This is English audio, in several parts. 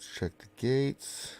Let's check the gates.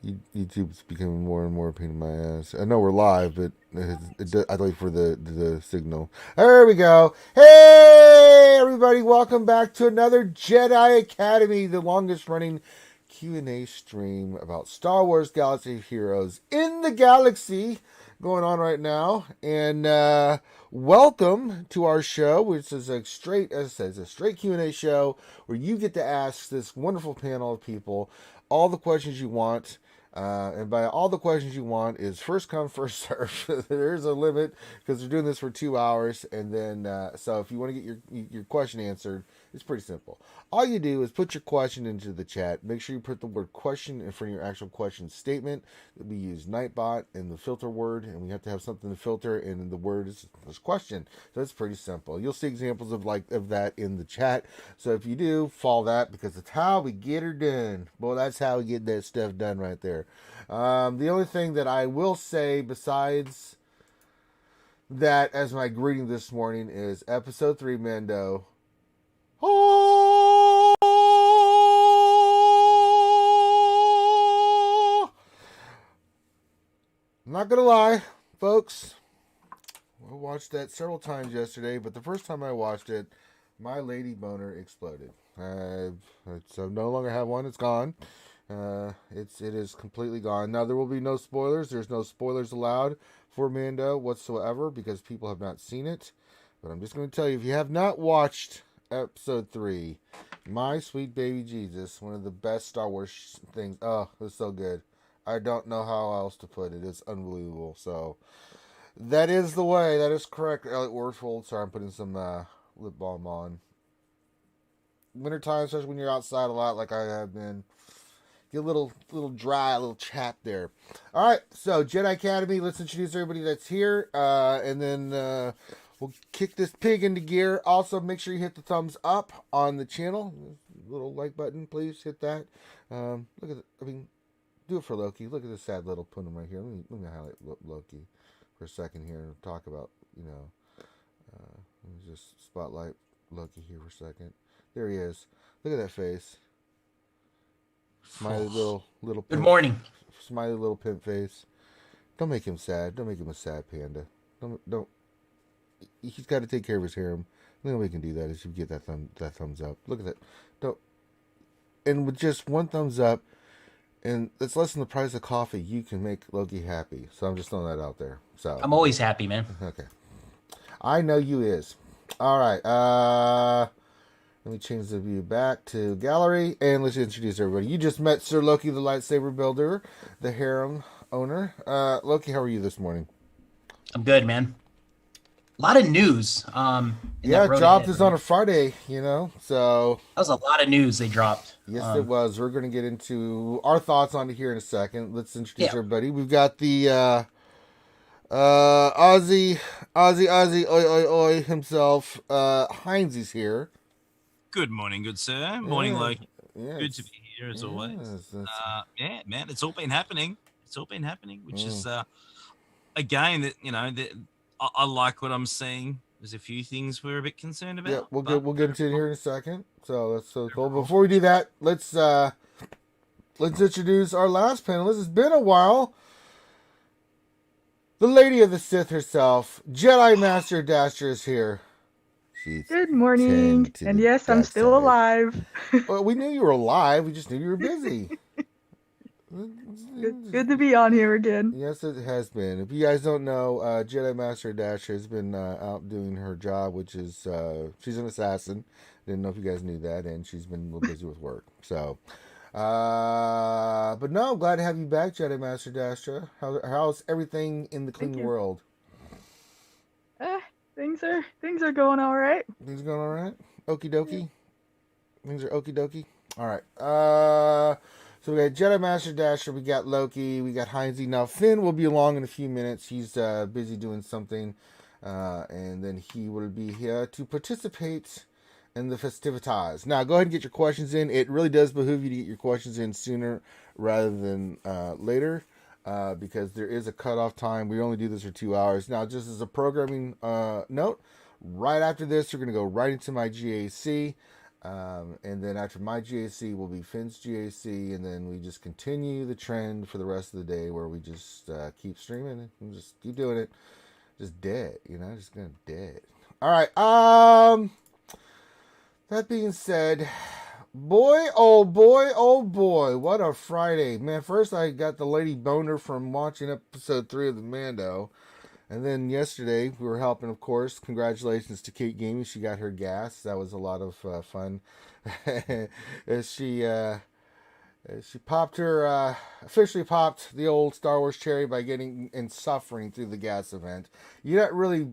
YouTube's becoming more and more a pain in my ass. I know we're live, but I'd wait for the signal. There we go. Hey, everybody. Welcome back to another Jedi Academy, the longest running Q&A stream about Star Wars Galaxy of Heroes in the galaxy going on right now. And welcome to our show, which is a straight, as I said, it's a straight Q&A show where you get to ask this wonderful panel of people all the questions you want. And by all the questions you want is first come, first serve. There's a limit because they're doing this for 2 hours. And then, so if you want to get your question answered, it's pretty simple. All you do is put your question into the chat. Make sure you put the word question in front of your actual question statement. We use Nightbot and the filter word, and we have to have something to filter, and the word is question. So it's pretty simple. You'll see examples of that in the chat. So if you do, follow that because it's how we get her done. Well, that's how we get that stuff done right there. The only thing that I will say besides that as my greeting this morning is episode 3 Mando. I'm not gonna lie, folks. I watched that several times yesterday, but the first time I watched it, my lady boner exploded. So no longer have one. It's gone. It is completely gone. Now there will be no spoilers. There's no spoilers allowed for Mando whatsoever because people have not seen it. But I'm just going to tell you, if you have not watched episode 3, my sweet baby Jesus, one of the best Star Wars things. Oh, it was so good. I don't know how else to put it. It's unbelievable. So that is the way. That is correct. Elliot Worsfold. Sorry, I'm putting some lip balm on. Wintertime, especially when you're outside a lot like I have been. Get a little dry, a little chapped there. All right, so Jedi Academy. Let's introduce everybody that's here, and then we'll kick this pig into gear. Also, make sure you hit the thumbs up on the channel. Little like button, please hit that. Look at it. I mean, do it for Loki. Look at this sad little punim right here. Let me highlight Loki for a second here and talk about, let me just spotlight Loki here for a second. There he is. Look at that face. Smiley little Good pimp, morning. smiley little pimp face. Don't make him sad. Don't make him a sad panda. Don't. He's got to take care of his harem. The only way we can do that is if you get that thumbs up. Look at that. Don't. And with just one thumbs up, and it's less than the price of coffee, you can make Loki happy. So I'm just throwing that out there. So I'm always happy, man. okay. I know you is. All right. Let me change the view back to gallery, and let's introduce everybody. You just met Sir Loki, the lightsaber builder, the harem owner. Loki, how are you this morning? I'm good, man. A lot of news. Yeah, dropped this on a Friday, so that was a lot of news they dropped. Yes, it was. We're going to get into our thoughts on it here in a second. Let's introduce everybody. We've got the Ozzy, oi himself. Heinz is here. Good morning, good sir. Morning, Loki. Yeah, good to be here as always. Yeah, man, it's all been happening. Which is again that I like what I'm seeing. There's a few things we're a bit concerned about. Yeah, we'll get into it here in a second. So that's so cool. Before we do that, let's introduce our last panelist. It's been a while. The Lady of the Sith herself, Jedi Master Dasher, is here. Good morning, and yes, I'm still alive. Well, we knew you were alive. We just knew you were busy. Good to be on here again. Yes, it has been. If you guys don't know, Jedi Master Dasher has been out doing her job, which is she's an assassin. Didn't know if you guys knew that, and she's been a little busy with work. So, but no, glad to have you back, Jedi Master Dasher. How's everything in the clean world? Things are going all right. Things going all right? Okie dokie. Things are okie dokie. All right. So we got Jedi Master Dasher. We got Loki. We got Heinzie. Now Finn will be along in a few minutes. He's busy doing something, and then he will be here to participate in the festivities. Now go ahead and get your questions in. It really does behoove you to get your questions in sooner rather than later. Because there is a cutoff time. We only do this for 2 hours. Now, just as a programming note, right after this, we're going to go right into my GAC. And then after my GAC will be Finn's GAC, and then we just continue the trend for the rest of the day where we just keep streaming and just keep doing it. Just dead, just gonna dead. All right. That being said, boy, oh boy, what a Friday, man! First I got the lady boner from watching episode 3 of the Mando. And then yesterday, we were helping, of course. Congratulations to Kate Gaming. She got her gas. That was a lot of fun. As she officially popped the old Star Wars cherry by getting and suffering through the gas event. You don't really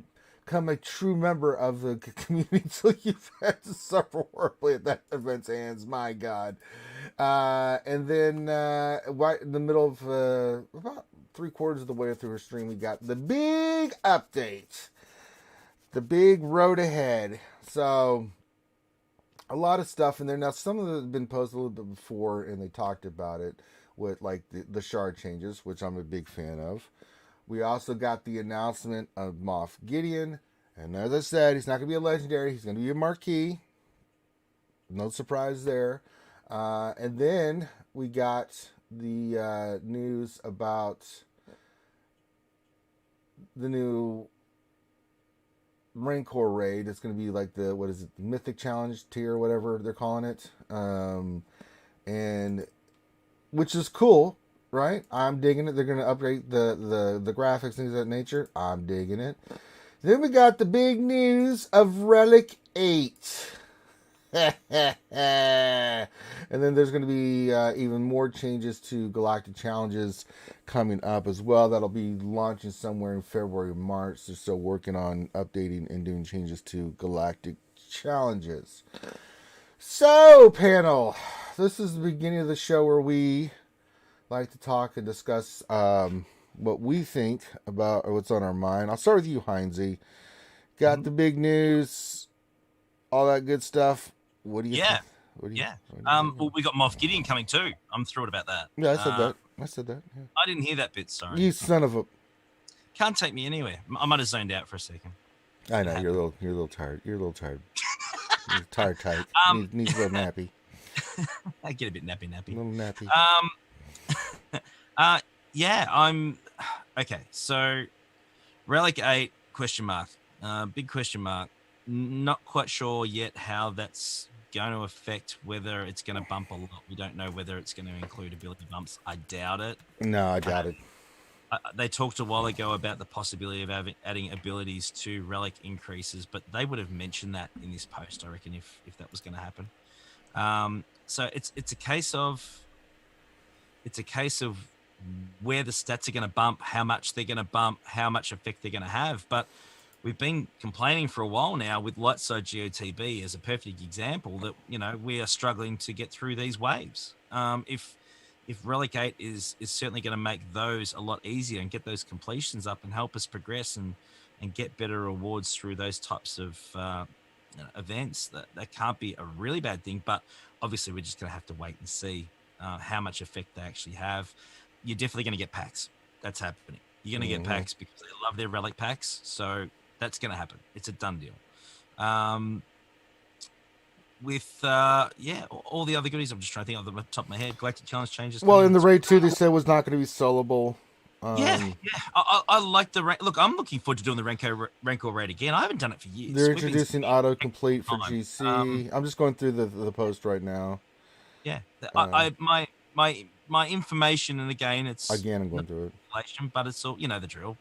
become a true member of the community until you've had to suffer horribly at that event's hands. My God. And then right in the middle of about 3/4 of the way through her stream, we got the big update, the big road ahead. So a lot of stuff in there. Now, some of it has been posted a little bit before, and they talked about it with like the shard changes, which I'm a big fan of. We also got the announcement of Moth Gideon, and as I said, he's not going to be a legendary. He's going to be a marquee. No surprise there. And then we got the news about the new Rancor raid. It's going to be like the Mythic Challenge tier, whatever they're calling it, and which is cool, right? I'm digging it. They're going to upgrade the graphics, things of that nature. I'm digging it. Then we got the big news of Relic 8. And then there's going to be even more changes to Galactic Challenges coming up as well. That'll be launching somewhere in February or March. They're still working on updating and doing changes to Galactic Challenges. So, panel, this is the beginning of the show where we like to talk and discuss what we think about or what's on our mind. I'll start with you, Heinze. Got the big news, all that good stuff. What do you think? Well, we got Moff Gideon coming too. I'm thrilled about that. Yeah, I said that. Yeah. I didn't hear that bit. Sorry. You son of a. Can't take me anywhere. I might have zoned out for a second. I know you're a little tired. You're You're tired, tight. Needs a little nappy. I get a bit nappy. A little nappy. Yeah, I'm okay. So, Relic 8 ? Big question mark. Not quite sure yet how that's going to affect, whether it's going to bump a lot. We don't know whether it's going to include ability bumps. I doubt it. No, I doubt it. They talked a while ago about the possibility of adding abilities to Relic increases, but they would have mentioned that in this post, I reckon, if that was going to happen. So it's a case of where the stats are going to bump, how much they're going to bump, how much effect they're going to have. But we've been complaining for a while now with Lightside GOTB as a perfect example that, we are struggling to get through these waves. If Relic 8 is certainly going to make those a lot easier and get those completions up and help us progress and get better rewards through those types of events, that can't be a really bad thing. But obviously we're just going to have to wait and see how much effect they actually have. You're definitely going to get packs. That's happening. You're going to get packs because they love their Relic packs. So that's going to happen. It's a done deal. With all the other goodies, I'm just trying to think off the top of my head. Galactic Challenge changes. Well, in the Raid 2, they said was not going to be soloable. I like the look. I'm looking forward to doing the Rancor raid again. I haven't done it for years. They're introducing autocomplete for GC. I'm just going through the post right now. Yeah, my information, and again, I'm going through it. But it's all the drill.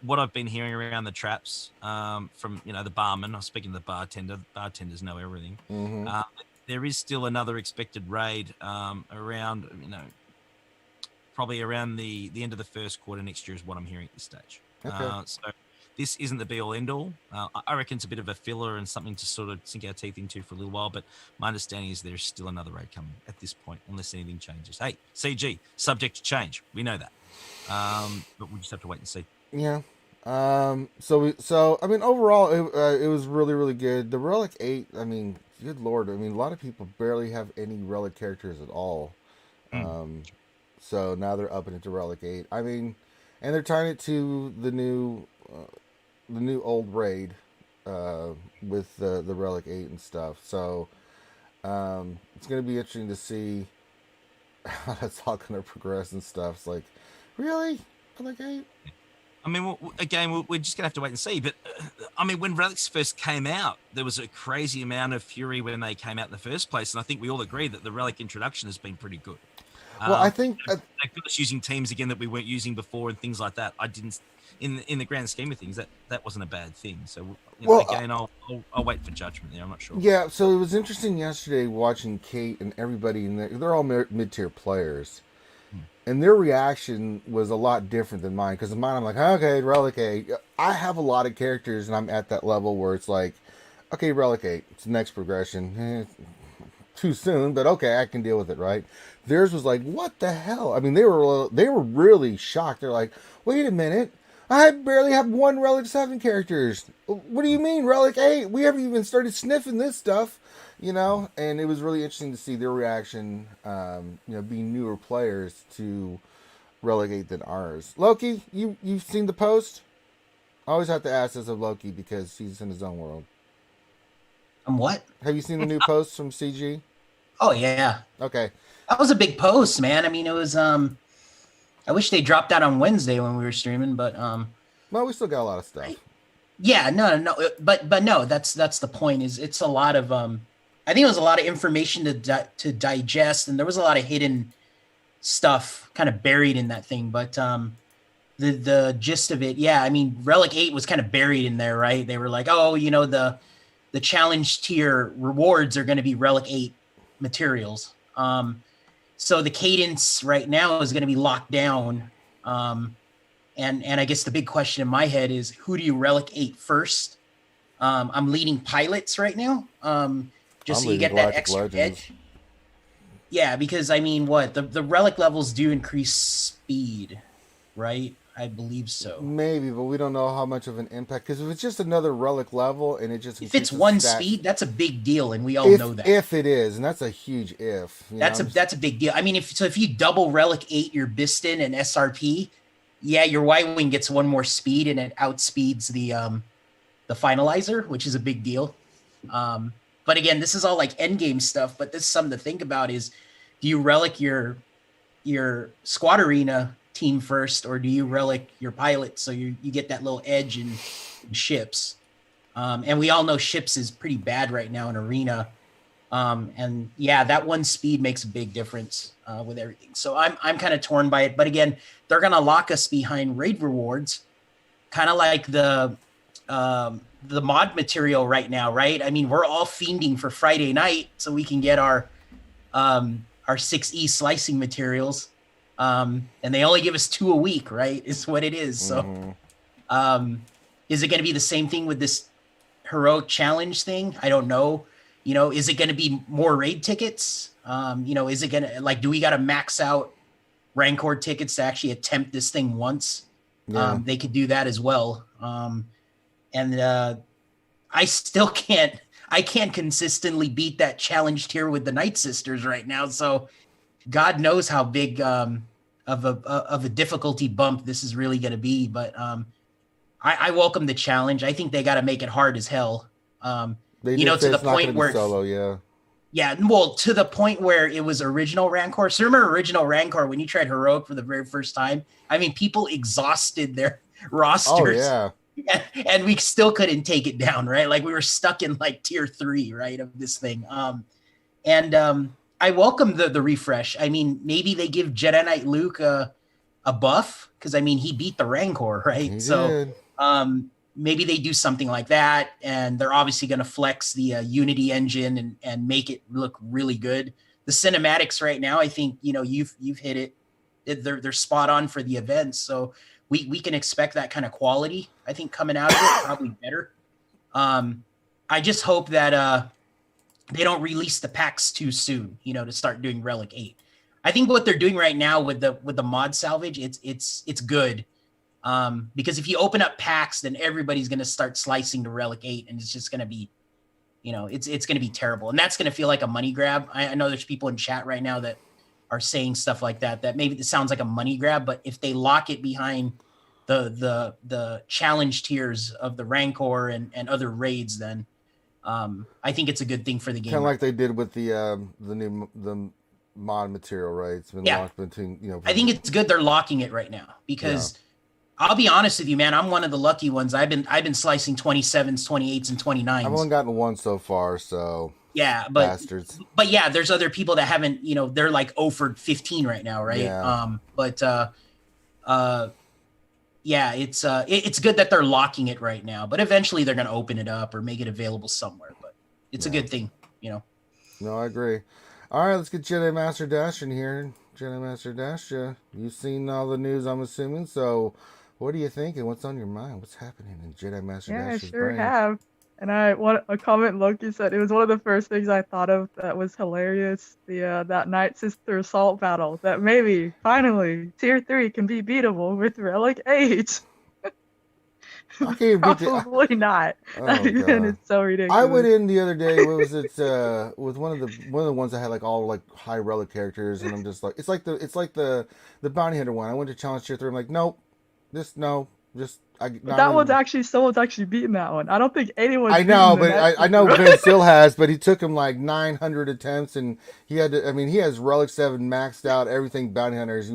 What I've been hearing around the traps from the barman. I was speaking to the bartender. Bartenders know everything. There is still another expected raid around probably around the end of the first quarter next year is what I'm hearing at this stage. Okay. So this isn't the be all end all. I reckon it's a bit of a filler and something to sort of sink our teeth into for a little while. But my understanding is there's still another raid coming at this point, unless anything changes. Hey, CG, subject to change. We know that. But we'll just have to wait and see. Yeah. So I mean, overall, it was really, really good. The Relic 8, I mean, good Lord. I mean, a lot of people barely have any Relic characters at all. So now they're upping it to Relic 8. I mean, and they're tying it to the new old raid with the Relic 8 and stuff. So It's going to be interesting to see how that's all going to progress and stuff. It's like, really? Like, I mean, again, we're just going to have to wait and see. But, I mean, when Relics first came out, there was a crazy amount of fury when they came out in the first place. And I think we all agree that the Relic introduction has been pretty good. Well, I think... they got us using teams again that we weren't using before and things like that. I didn't... In the grand scheme of things, that wasn't a bad thing. So, again, I'll wait for judgment there. I'm not sure. Yeah, so it was interesting yesterday watching Kate and everybody in there. They're all mid-tier players. And their reaction was a lot different than mine. Because in mine, I'm like, okay, Relic 8. I have a lot of characters, and I'm at that level where it's like, okay, Relic 8. It's the next progression. Too soon, but okay, I can deal with it, right? Theirs was like, what the hell? I mean, they were really shocked. They're like, wait a minute. I barely have one Relic 7 characters. What do you mean, Relic 8? We haven't even started sniffing this stuff, And it was really interesting to see their reaction, being newer players to Relic 8 than ours. Loki, you've seen the post? I always have to ask this of Loki because he's in his own world. What? Have you seen the new posts from CG? Oh, yeah. Okay. That was a big post, man. I mean, it was... I wish they dropped that on Wednesday when we were streaming, but well, we still got a lot of stuff. Yeah, no, but no, that's the point. Is it's a lot of I think it was a lot of information to digest, and there was a lot of hidden stuff kind of buried in that thing. But the gist of it, yeah, I mean, Relic 8 was kind of buried in there, right? They were like, oh, the challenge tier rewards are going to be Relic 8 materials. So the cadence right now is going to be locked down. And I guess the big question in my head is, who do you Relic 8 first? I'm leading pilots right now. Just so you get that extra edge. Yeah, because I mean, the Relic levels do increase speed, right? I believe so. Maybe, but we don't know how much of an impact. Because if it's just another Relic level and it just... If it's one speed, that's a big deal, and we all know that. If it is, and that's a huge if. That's a big deal. I mean, if you double Relic 8 your Biston and SRP, yeah, your Y-Wing gets one more speed, and it outspeeds the Finalizer, which is a big deal. But again, this is all like endgame stuff, but this is something to think about is, do you Relic your Squad Arena team first, or do you Relic your pilot so you get that little edge in ships? And we all know ships is pretty bad right now in Arena. And yeah, that one speed makes a big difference with everything. So I'm kind of torn by it. But again, they're going to lock us behind raid rewards, kind of like the mod material right now, right? I mean, we're all fiending for Friday night so we can get our 6E slicing materials. And they only give us 2 a week, right? Is what it is. So is it going to be the same thing with this heroic challenge thing? I don't know. Is it going to be more raid tickets? Is it going to, do we got to max out Rancor tickets to actually attempt this thing once? Yeah. They could do that as well. And I still can't consistently beat that challenge tier with the Night Sisters right now. So God knows how big of a difficulty bump this is really going to be. But I welcome the challenge. I think they got to make it hard as hell. To the point where solo, yeah. Yeah, well, to the point where it was original Rancor. So remember original Rancor when you tried heroic for the very first time? I mean, people exhausted their rosters. Oh, yeah. And we still couldn't take it down, right? Like we were stuck in tier 3, right, of this thing. I welcome the refresh. I mean, maybe they give Jedi Knight Luke a buff because I mean he beat the Rancor, right? He so did. Maybe they do something like that, and they're obviously going to flex the Unity engine and make it look really good. The cinematics right now, I think you've hit it. They're spot on for the events, so we can expect that kind of quality. I think coming out of it probably better. I just hope that they don't release the packs too soon, to start doing Relic 8. I think what they're doing right now with the mod salvage, it's good. Because if you open up packs, then everybody's going to start slicing to Relic 8, and it's just going to be, it's going to be terrible. And that's going to feel like a money grab. I know there's people in chat right now that are saying stuff like that maybe it sounds like a money grab, but if they lock it behind the challenge tiers of the Rancor and other raids, then I think it's a good thing for the game. Kind of like they did with the mod material, right? It's been locked between, I think it's good they're locking it right now because I'll be honest with you, man. I'm one of the lucky ones. I've been slicing 27s, 28s, and 29s. I've only gotten one so far, so yeah, bastards. But yeah, there's other people that haven't. They're like 0 for 15 right now, right? Yeah. Yeah, it's good that they're locking it right now. But eventually they're gonna open it up or make it available somewhere. But it's a good thing, No, I agree. All right, let's get Jedi Master Dash in here. Jedi Master Dash, you've seen all the news, I'm assuming. So, what do you think and what's on your mind? What's happening in Jedi Master Dash's I sure brain? have. And I want a comment Loki said. It was one of the first things I thought of that was hilarious. That Night Sister Assault battle. That maybe finally Tier 3 can be beatable with Relic 8. Probably not. It's so ridiculous. I went in the other day. What was it? With one of the ones that had like all like high relic characters, and I'm just like, it's like the bounty hunter one. I went to challenge tier 3. I'm like, nope, someone's actually beaten that one. I don't think anyone's. I know, but I know Ben still has, but he took him like 900 attempts, and he had to. I mean, he has Relic 7 maxed out, everything bounty hunters.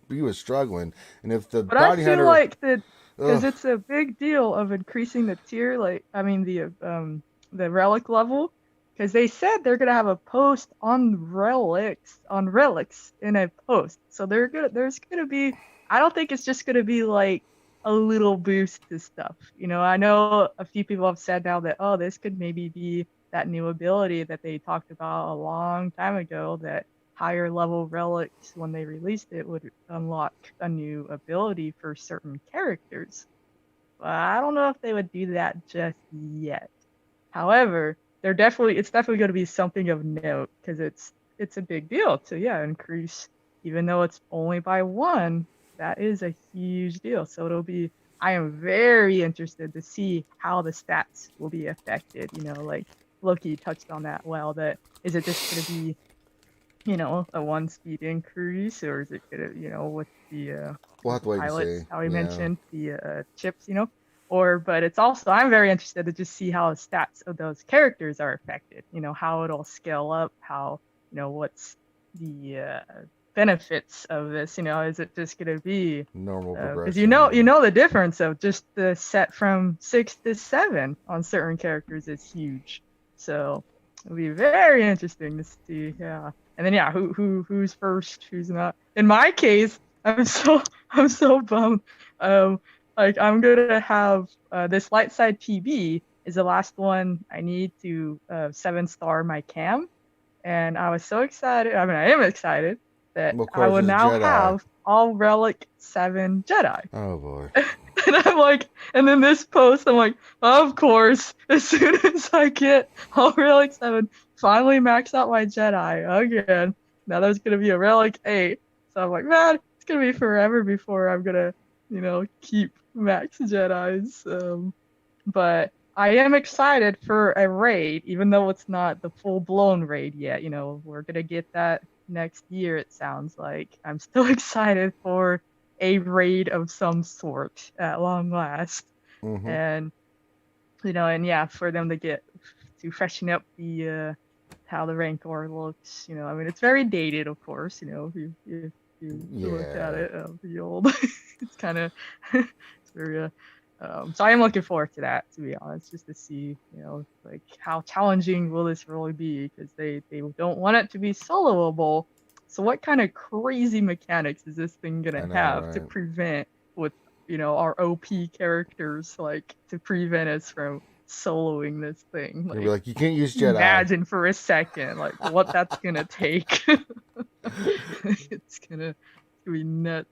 He was struggling, and if the bounty hunter, like the. Because it's a big deal of increasing the tier, the relic level. Because they said they're gonna have a post on relics in a post. So there's gonna be. I don't think it's just gonna be like a little boost to stuff. I know a few people have said now that this could maybe be that new ability that they talked about a long time ago, that higher level relics, when they released it, would unlock a new ability for certain characters. But I don't know if they would do that just yet. However, it's definitely going to be something of note, because it's a big deal to increase, even though it's only by 1. That is a huge deal. So I am very interested to see how the stats will be affected. Like Loki touched on that well. That is it just going to be a 1 speed increase, or is it gonna, with the we'll have to wait pilots, and see. how we mentioned the chips, but it's also, I'm very interested to just see how the stats of those characters are affected, how it'll scale up, how, what's the benefits of this, is it just gonna be normal progression? Because the difference of just the set from 6 to 7 on certain characters is huge. So it'll be very interesting to see, And then who's first, who's not. In my case, I'm so bummed. I'm gonna have this light side PB is the last one I need to 7-star my cam, and I was so excited. I mean, I am excited that I will now have all Relic 7 Jedi. Oh boy. And I'm like, and then this post, I'm like, of course, as soon as I get all Relic 7, finally max out my Jedi again. Now there's going to be a Relic 8. So I'm like, man, it's going to be forever before I'm going to, keep max Jedis. But I am excited for a raid, even though it's not the full-blown raid yet. We're going to get that next year, it sounds like. I'm still excited for a raid of some sort at long last. Mm-hmm. And for them to freshen up the how the Rancor looks, I mean, it's very dated, of course, if you look at it, the old it's kind of it's very so I am looking forward to that, to be honest, just to see, like how challenging will this really be, because they don't want it to be soloable. So what kind of crazy mechanics is this thing gonna have to prevent with, our OP characters, like to prevent us from soloing this thing? Like you can't use Jedi. Imagine for a second, like what that's gonna take. It's gonna be nuts.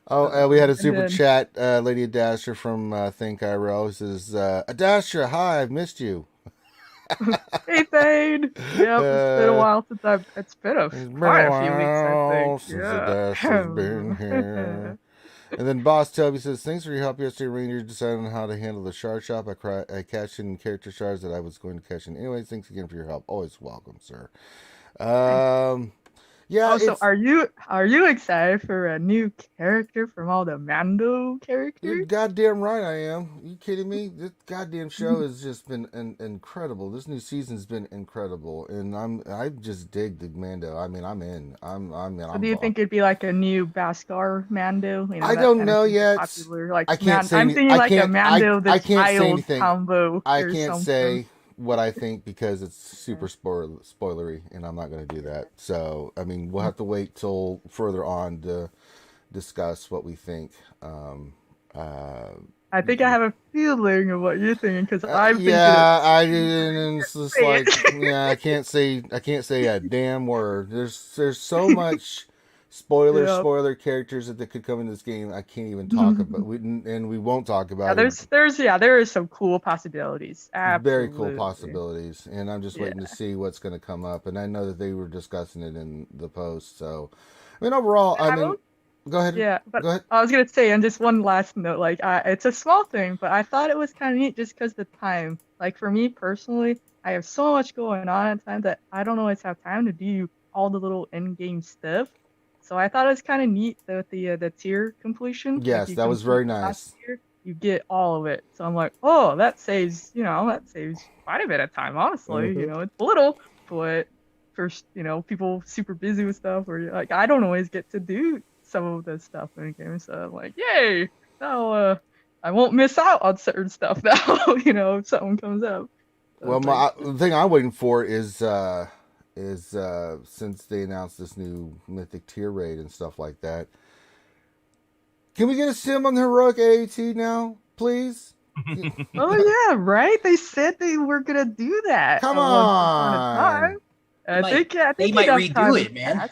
Oh, we had a super chat, Lady Adastra from Think IRL. Who says, Adastra, hi, I've missed you. Hey, Thane. Yep, it's been a while since it's been a few weeks, I think. Since Adastra's been here. And then Boss Toby says, thanks for your help yesterday, Ranger. Decided on how to handle the shard shop. I cashed in character shards that I was going to cash in anyways. Thanks again for your help. Always welcome, sir. Yeah. Also, are you excited for a new character from all the Mando You're characters? goddamn right I am. Are you kidding me? This goddamn show has just been incredible. This new season's been incredible, and I just dig the Mando. I mean, I'm in. So do you think it'd be like a new Beskar Mando? You know, I that don't kind of know super yet. popular. Like I can't say. I'm thinking I like a can't. Mando the I can't say Child anything. combo I or can't something. say what I think because it's super spoilery, and I'm not going to do that. So, I mean, we'll have to wait till further on to discuss what we think. I think I have a feeling of what you're thinking because I'm thinking. Yeah, I didn't. And it's just like, yeah, I can't say a damn word. There's so much spoiler characters that could come in this game. I can't even talk about. We won't talk about it. There is some cool possibilities. Absolutely. Very cool possibilities, and I'm just waiting to see what's going to come up. And I know that they were discussing it in the post. So, I mean, overall, go ahead. Yeah, but go ahead. I was gonna say, and just one last note, like it's a small thing, but I thought it was kind of neat just because the time. Like for me personally, I have so much going on at times that I don't always have time to do all the little in-game stuff. So I thought it was kind of neat that the tier completion. Yes, like that was very nice. Tier, you get all of it. So I'm like, oh, that saves quite a bit of time, honestly. Mm-hmm. You know, it's little, but for people super busy with stuff, or like I don't always get to do some of the stuff in the game, so I'm like, yay! Now I won't miss out on certain stuff now. If something comes up. So well, the thing I'm waiting for is since they announced this new mythic tier raid and stuff like that, can we get a sim on the heroic AAT now, please? Oh yeah, right. They said they were gonna do that. Come on. I think they might redo it, man.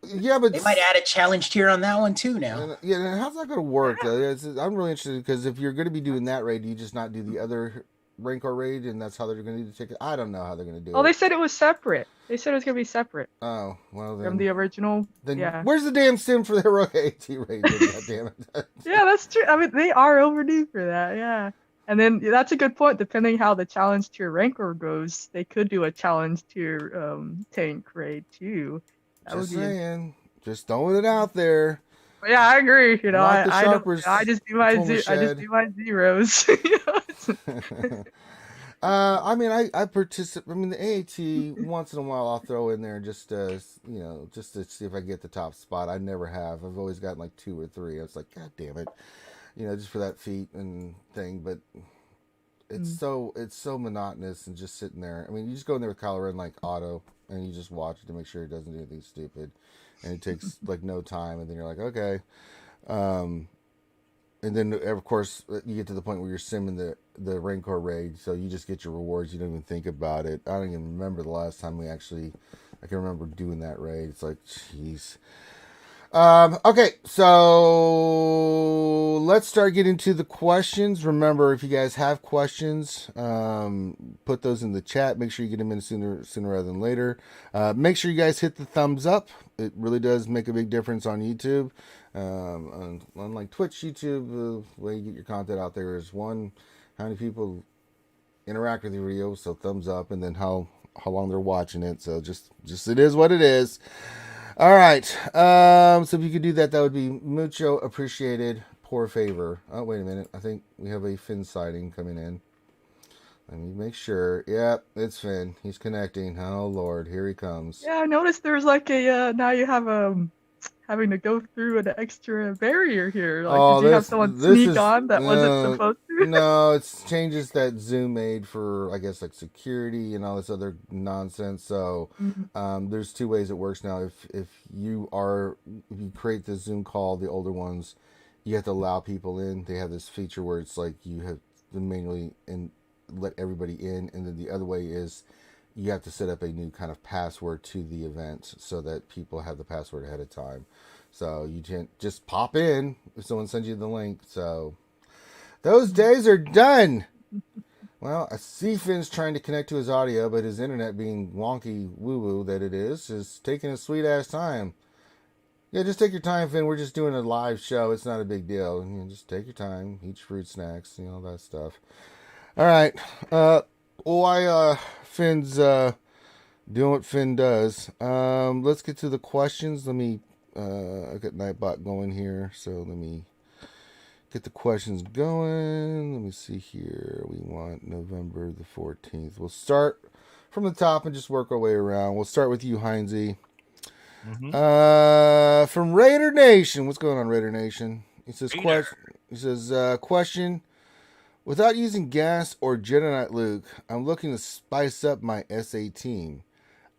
Yeah, but they might add a challenge tier on that one too now. And how's that going to work? I'm really interested because if you're going to be doing that raid, do you just not do the other Rancor raid, and that's how they're going to do the ticket? I don't know how they're going to do it. Oh, they said it was separate. They said it was going to be separate. Oh, well then. From the original. Then yeah. Where's the damn sim for the heroic AT raid? God damn it. Yeah, that's true. I mean, they are overdue for that. Yeah. And then that's a good point. Depending how the challenge tier Rancor goes, they could do a challenge tier tank raid too. Just saying. Just throwing it out there. Yeah, I agree. I just do my zeros. I mean, I participate. I mean, the AAT once in a while I'll throw in there just to see if I get the top spot. I never have. I've always gotten like 2 or 3. I was like, God damn it, just for that feat and thing. But it's so monotonous and just sitting there. I mean, you just go in there with Kylo Ren like auto, and you just watch it to make sure it doesn't do anything stupid. And it takes like no time, and then you're like, okay. And then of course you get to the point where you're simming the Rancor raid, so you just get your rewards. You don't even think about it. I don't even remember the last time I can remember doing that raid. It's like, jeez. Okay, so let's start getting to the questions. Remember, if you guys have questions, put those in the chat. Make sure you get them in sooner rather than later. Make sure you guys hit the thumbs up. It really does make a big difference on YouTube. Unlike Twitch, YouTube, the way you get your content out there is one, how many people interact with your video, so thumbs up, and then how long they're watching it. So just it is what it is. All right. So if you could do that, that would be mucho appreciated. Por favor. Oh, wait a minute. I think we have a Finn sighting coming in. Let me make sure. Yep, it's Finn. He's connecting. Oh, Lord. Here he comes. Yeah, I noticed there's like now you have having to go through an extra barrier here. Like, did you have someone sneak on that wasn't supposed to? No, it's changes that Zoom made for, I guess, like security and all this other nonsense. So there's 2 ways it works now. If you create the Zoom call, the older ones, you have to allow people in. They have this feature where it's like you have to manually let everybody in, and then the other way is you have to set up a new kind of password to the event so that people have the password ahead of time. So you can't just pop in if someone sends you the link. So those days are done. Well, I see Finn's trying to connect to his audio, but his internet, being wonky woo-woo that it is taking a sweet-ass time. Yeah, just take your time, Finn. We're just doing a live show. It's not a big deal. Just take your time. Eat your fruit snacks, all that stuff. All right. Finn's Doing what Finn does. Let's get to the questions. Let me. I got Nightbot going here, so let me get the questions going. Let me see here. We want November the 14th. We'll start from the top and just work our way around. We'll start with you, Heinze. From Raider Nation. What's going on, Raider Nation? He says, question. Without using gas or Jedi Knight Luke, I'm looking to spice up my SA team.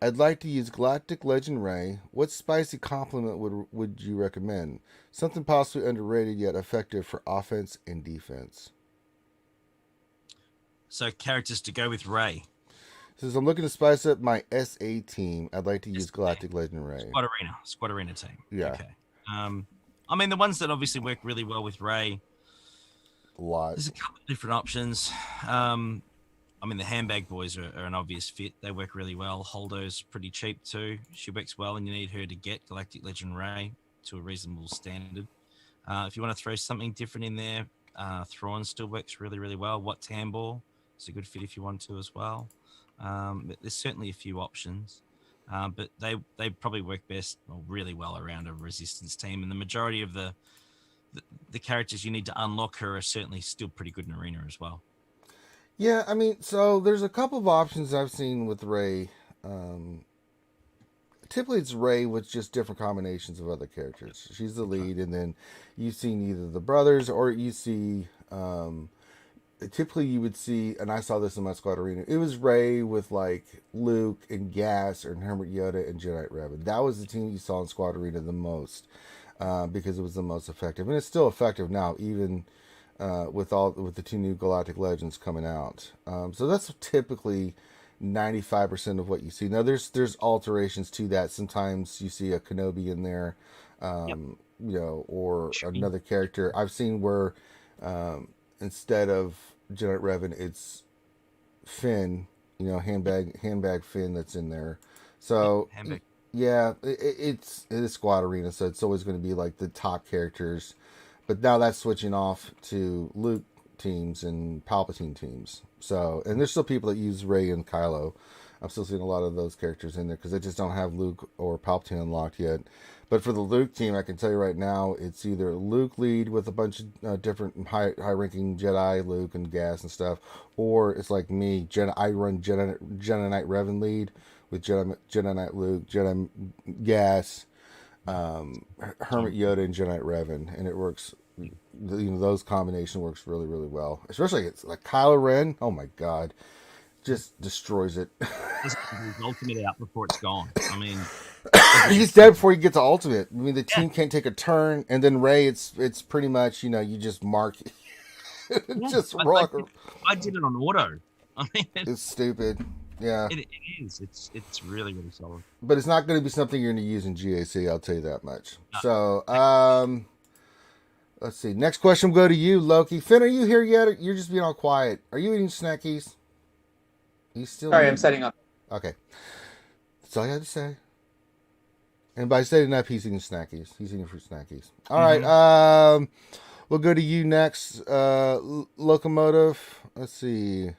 I'd like to use Galactic Legend Ray. What spicy complement would you recommend? Something possibly underrated yet effective for offense and defense. So characters to go with Ray. Says I'm looking to spice up my SA team. I'd like to use Galactic Legend Ray. Squad Arena team. Yeah. Okay. I mean, the ones that obviously work really well with Ray. A lot. There's a couple of different options. I mean, the handbag boys are an obvious fit. They work really well. Holdo's pretty cheap too. She works well, and you need her to get Galactic Legend Ray to a reasonable standard. If you want to throw something different in there, Thrawn still works really, really well. What Tambor is a good fit if you want to as well. But there's certainly a few options, but they probably work best or really well around a resistance team. And the majority of the characters you need to unlock her are certainly still pretty good in arena as well. Yeah, I mean, so there's a couple of options I've seen with Ray. Typically, it's Ray with just different combinations of other characters. She's the lead, and then you've seen either the brothers or you see. Typically, you would see, and I saw this in my squad arena. It was Ray with like Luke and Gas or Hermit Yoda and Jedi Revan. That was the team you saw in squad arena the most because it was the most effective, and it's still effective now, even. With the two new Galactic Legends coming out, so that's typically 95% of what you see. Now there's alterations to that. Sometimes you see a Kenobi in there, you know, or another character. I've seen where instead of Jedi Revan, it's Finn, you know, handbag Finn that's in there. So yeah, it is squad arena, so it's always going to be like the top characters. But now that's switching off to Luke teams and Palpatine teams. So, and there's still people that use Rey and Kylo. I'm still seeing a lot of those characters in there because they just don't have Luke or Palpatine unlocked yet. But for the Luke team, I can tell you right now, it's either Luke lead with a bunch of different high-ranking Jedi, Luke and Gas and stuff, or it's like me, I run Jedi Knight Revan lead with Jedi Knight Luke, Jedi Gas, Hermit Yoda and Jedi Knight Revan, and it works. You know, those combination works really, really well. Especially it's like Kylo Ren. Oh my god, just destroys it. His ultimate out before it's gone. I mean, he's dead before he gets to ultimate. I mean, the team can't take a turn, and then Rey, it's pretty much, you know, you just mark, just rock. I did it on auto. I mean, it's stupid. Yeah, it is. It's really, really solid. But it's not going to be something you're going to use in GAC. I'll tell you that much. No. So, let's see. Next question will go to you, Loki. Finn, are you here yet? You're just being all quiet. Are you eating snackies? You still? Sorry, I'm setting up. Okay, that's all I had to say. And by setting up, he's eating snackies. He's eating fruit snackies. All right. We'll go to you next, Locomotive. Let's see.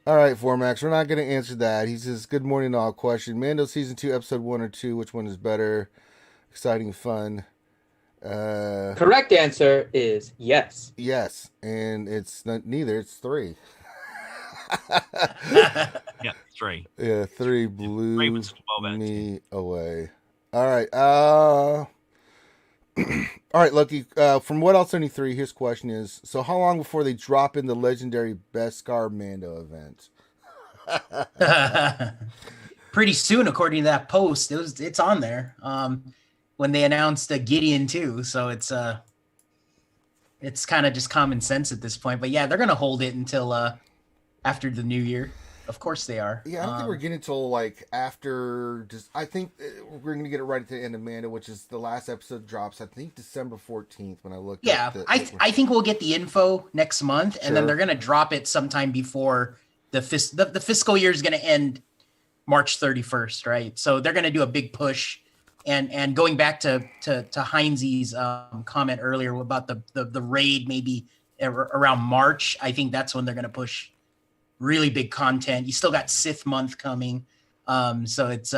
All right, Formax, we're not going to answer that. He says, good morning, all. Question. Mando Season 2, Episode 1 or 2, which one is better? Exciting, fun? Correct answer is yes. Yes, and it's neither. It's 3. Yeah, 3. Yeah, 3 blew me away. All right. All right, Lucky. From What Else 73, his question is: so, how long before they drop in the legendary Beskar Mando event? Pretty soon, according to that post. It's on there. When they announced Gideon too, so it's kind of just common sense at this point. But yeah, they're gonna hold it until after the new year. Of course they are. Yeah, I don't think we're getting until like after. I think we're going to get it right at the end of Mando, which is the last episode drops. I think December 14th when I looked. Yeah, I think we'll get the info next month, and then they're going to drop it sometime before the fiscal year is going to end March 31st, right? So they're going to do a big push. And going back to Heinze's comment earlier about the raid maybe around March, I think that's when they're going to push really big content. You still got Sith month coming. So it's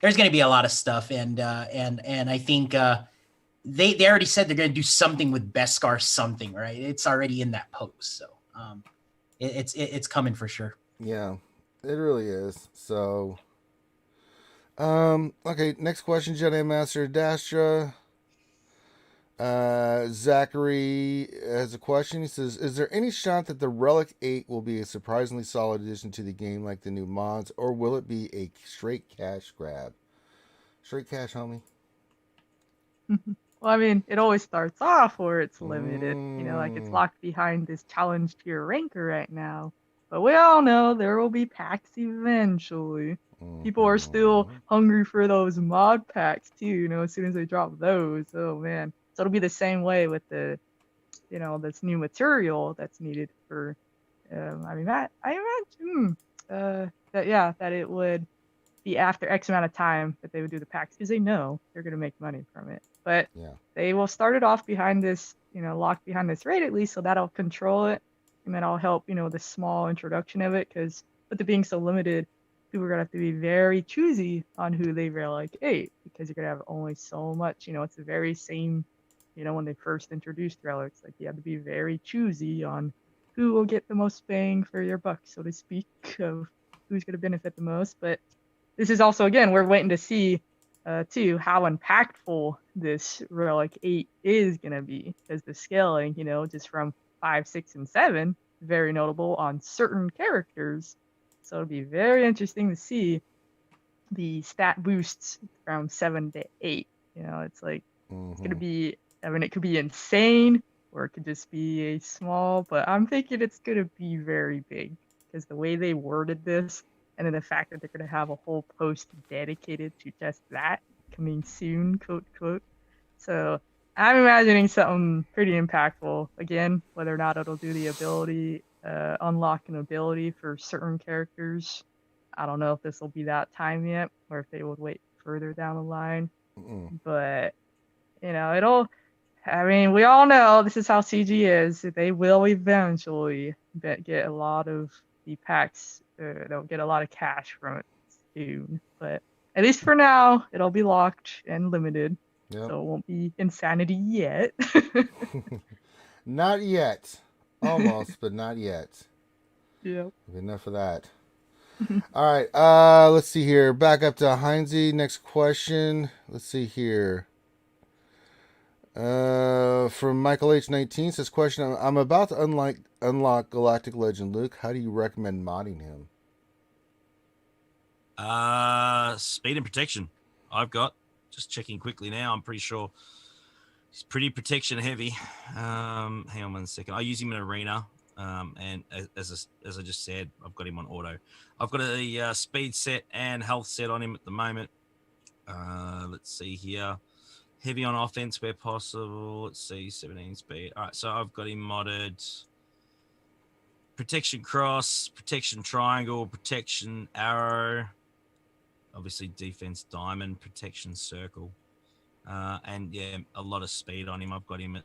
there's going to be a lot of stuff, and I think they already said they're going to do something with Beskar something, right? It's already in that post, so it's coming for sure. Yeah, it really is. So, okay, next question, Jedi Master Dastra. Zachary has a question. He says, is there any shot that the Relic 8 will be a surprisingly solid addition to the game like the new mods, or will it be a straight cash grab? Straight cash, homie? Well, I mean, it always starts off where it's limited. You know, like it's locked behind this challenge tier Rancor right now. But we all know there will be packs eventually. People are still hungry for those mod packs too, you know, as soon as they drop those. Oh, man. So it'll be the same way with the, you know, this new material that's needed for, I imagine that it would be after X amount of time that they would do the packs because they know they're going to make money from it. But they will start it off behind this, you know, locked behind this raid at least, so that'll control it. And that'll help, you know, the small introduction of it, because with it being so limited, people are going to have to be very choosy on who they Relic 8, because you're going to have only so much, you know, it's the very same, you know, when they first introduced relics, like you have to be very choosy on who will get the most bang for your buck, so to speak, of who's going to benefit the most. But this is also, again, we're waiting to see, too, how impactful this Relic 8 is going to be, because the scaling, you know, just from 5, 6, and 7, very notable on certain characters. So it'll be very interesting to see the stat boosts from 7 to 8. You know, it's like, it's going to be, I mean, it could be insane, or it could just be a small, but I'm thinking it's going to be very big, because the way they worded this, and then the fact that they're going to have a whole post dedicated to just that coming soon, quote, quote. So I'm imagining something pretty impactful. Again, whether or not it'll do the ability, unlock an ability for certain characters. I don't know if this will be that time yet, or if they would wait further down the line. But, you know, I mean, we all know this is how CG is. They will eventually get a lot of the packs. They'll get a lot of cash from it soon. But at least for now, it'll be locked and limited. Yep. So it won't be insanity yet. Not yet. Almost, but not yet. Yep. Enough of that. All right. Let's see here. Back up to Heinze. Next question. Let's see here. From Michael H19 says, question, I'm about to unlock Galactic Legend Luke. How do you recommend modding him? Speed and protection. I've got, just checking quickly now, I'm pretty sure he's pretty protection heavy. Hang on 1 second. I use him in arena. And as I just said, I've got him on auto. I've got a speed set and health set on him at the moment. Let's see here. Heavy on offense where possible. Let's see, 17 speed. All right, so I've got him modded. Protection cross, protection triangle, protection arrow. Obviously defense diamond, protection circle. And yeah, a lot of speed on him. I've got him at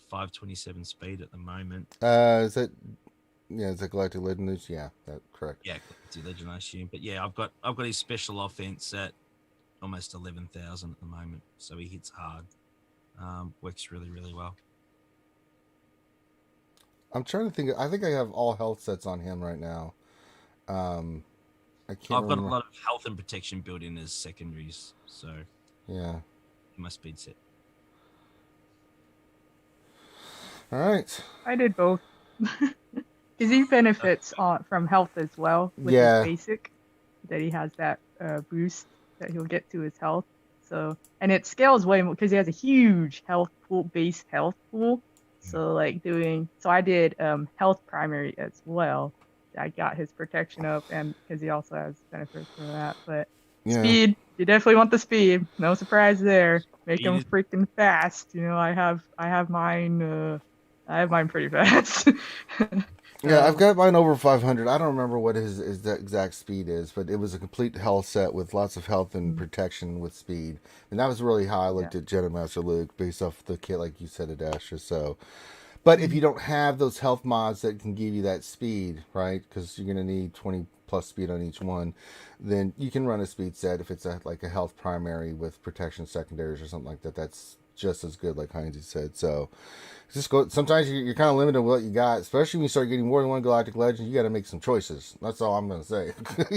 527 speed at the moment. Is that Galactic Legend? Yeah, that's correct. Yeah, Galactic Legend, I assume. But yeah, I've got his special offense at almost 11,000 at the moment, so he hits hard. Works really, really well. I'm trying to think. I think I have all health sets on him right now. I've got a lot of health and protection built in as secondaries, so yeah, my speed set. All right. I did both. Because he benefits from health as well with his basic. That he has that boost that he'll get to his health. So, and it scales way more because he has a huge health pool, base health pool. So like I did health primary as well. I got his protection up, and because he also has benefits from that. But speed, you definitely want the speed. No surprise there. Make him freaking fast. You know, I have mine. I have mine pretty fast. Yeah, I've got mine over 500. I don't remember what his exact speed is, but it was a complete health set with lots of health and protection with speed. And that was really how I looked at Jedi Master Luke based off the kit, like you said, Adastra. So, But if you don't have those health mods that can give you that speed, right? Because you're going to need 20 plus speed on each one, then you can run a speed set if it's like a health primary with protection secondaries or something like that. That's just as good, like Heinz said. So just go. Sometimes you're kind of limited with what you got, especially when you start getting more than one Galactic Legend. You got to make some choices. That's all I'm going to say.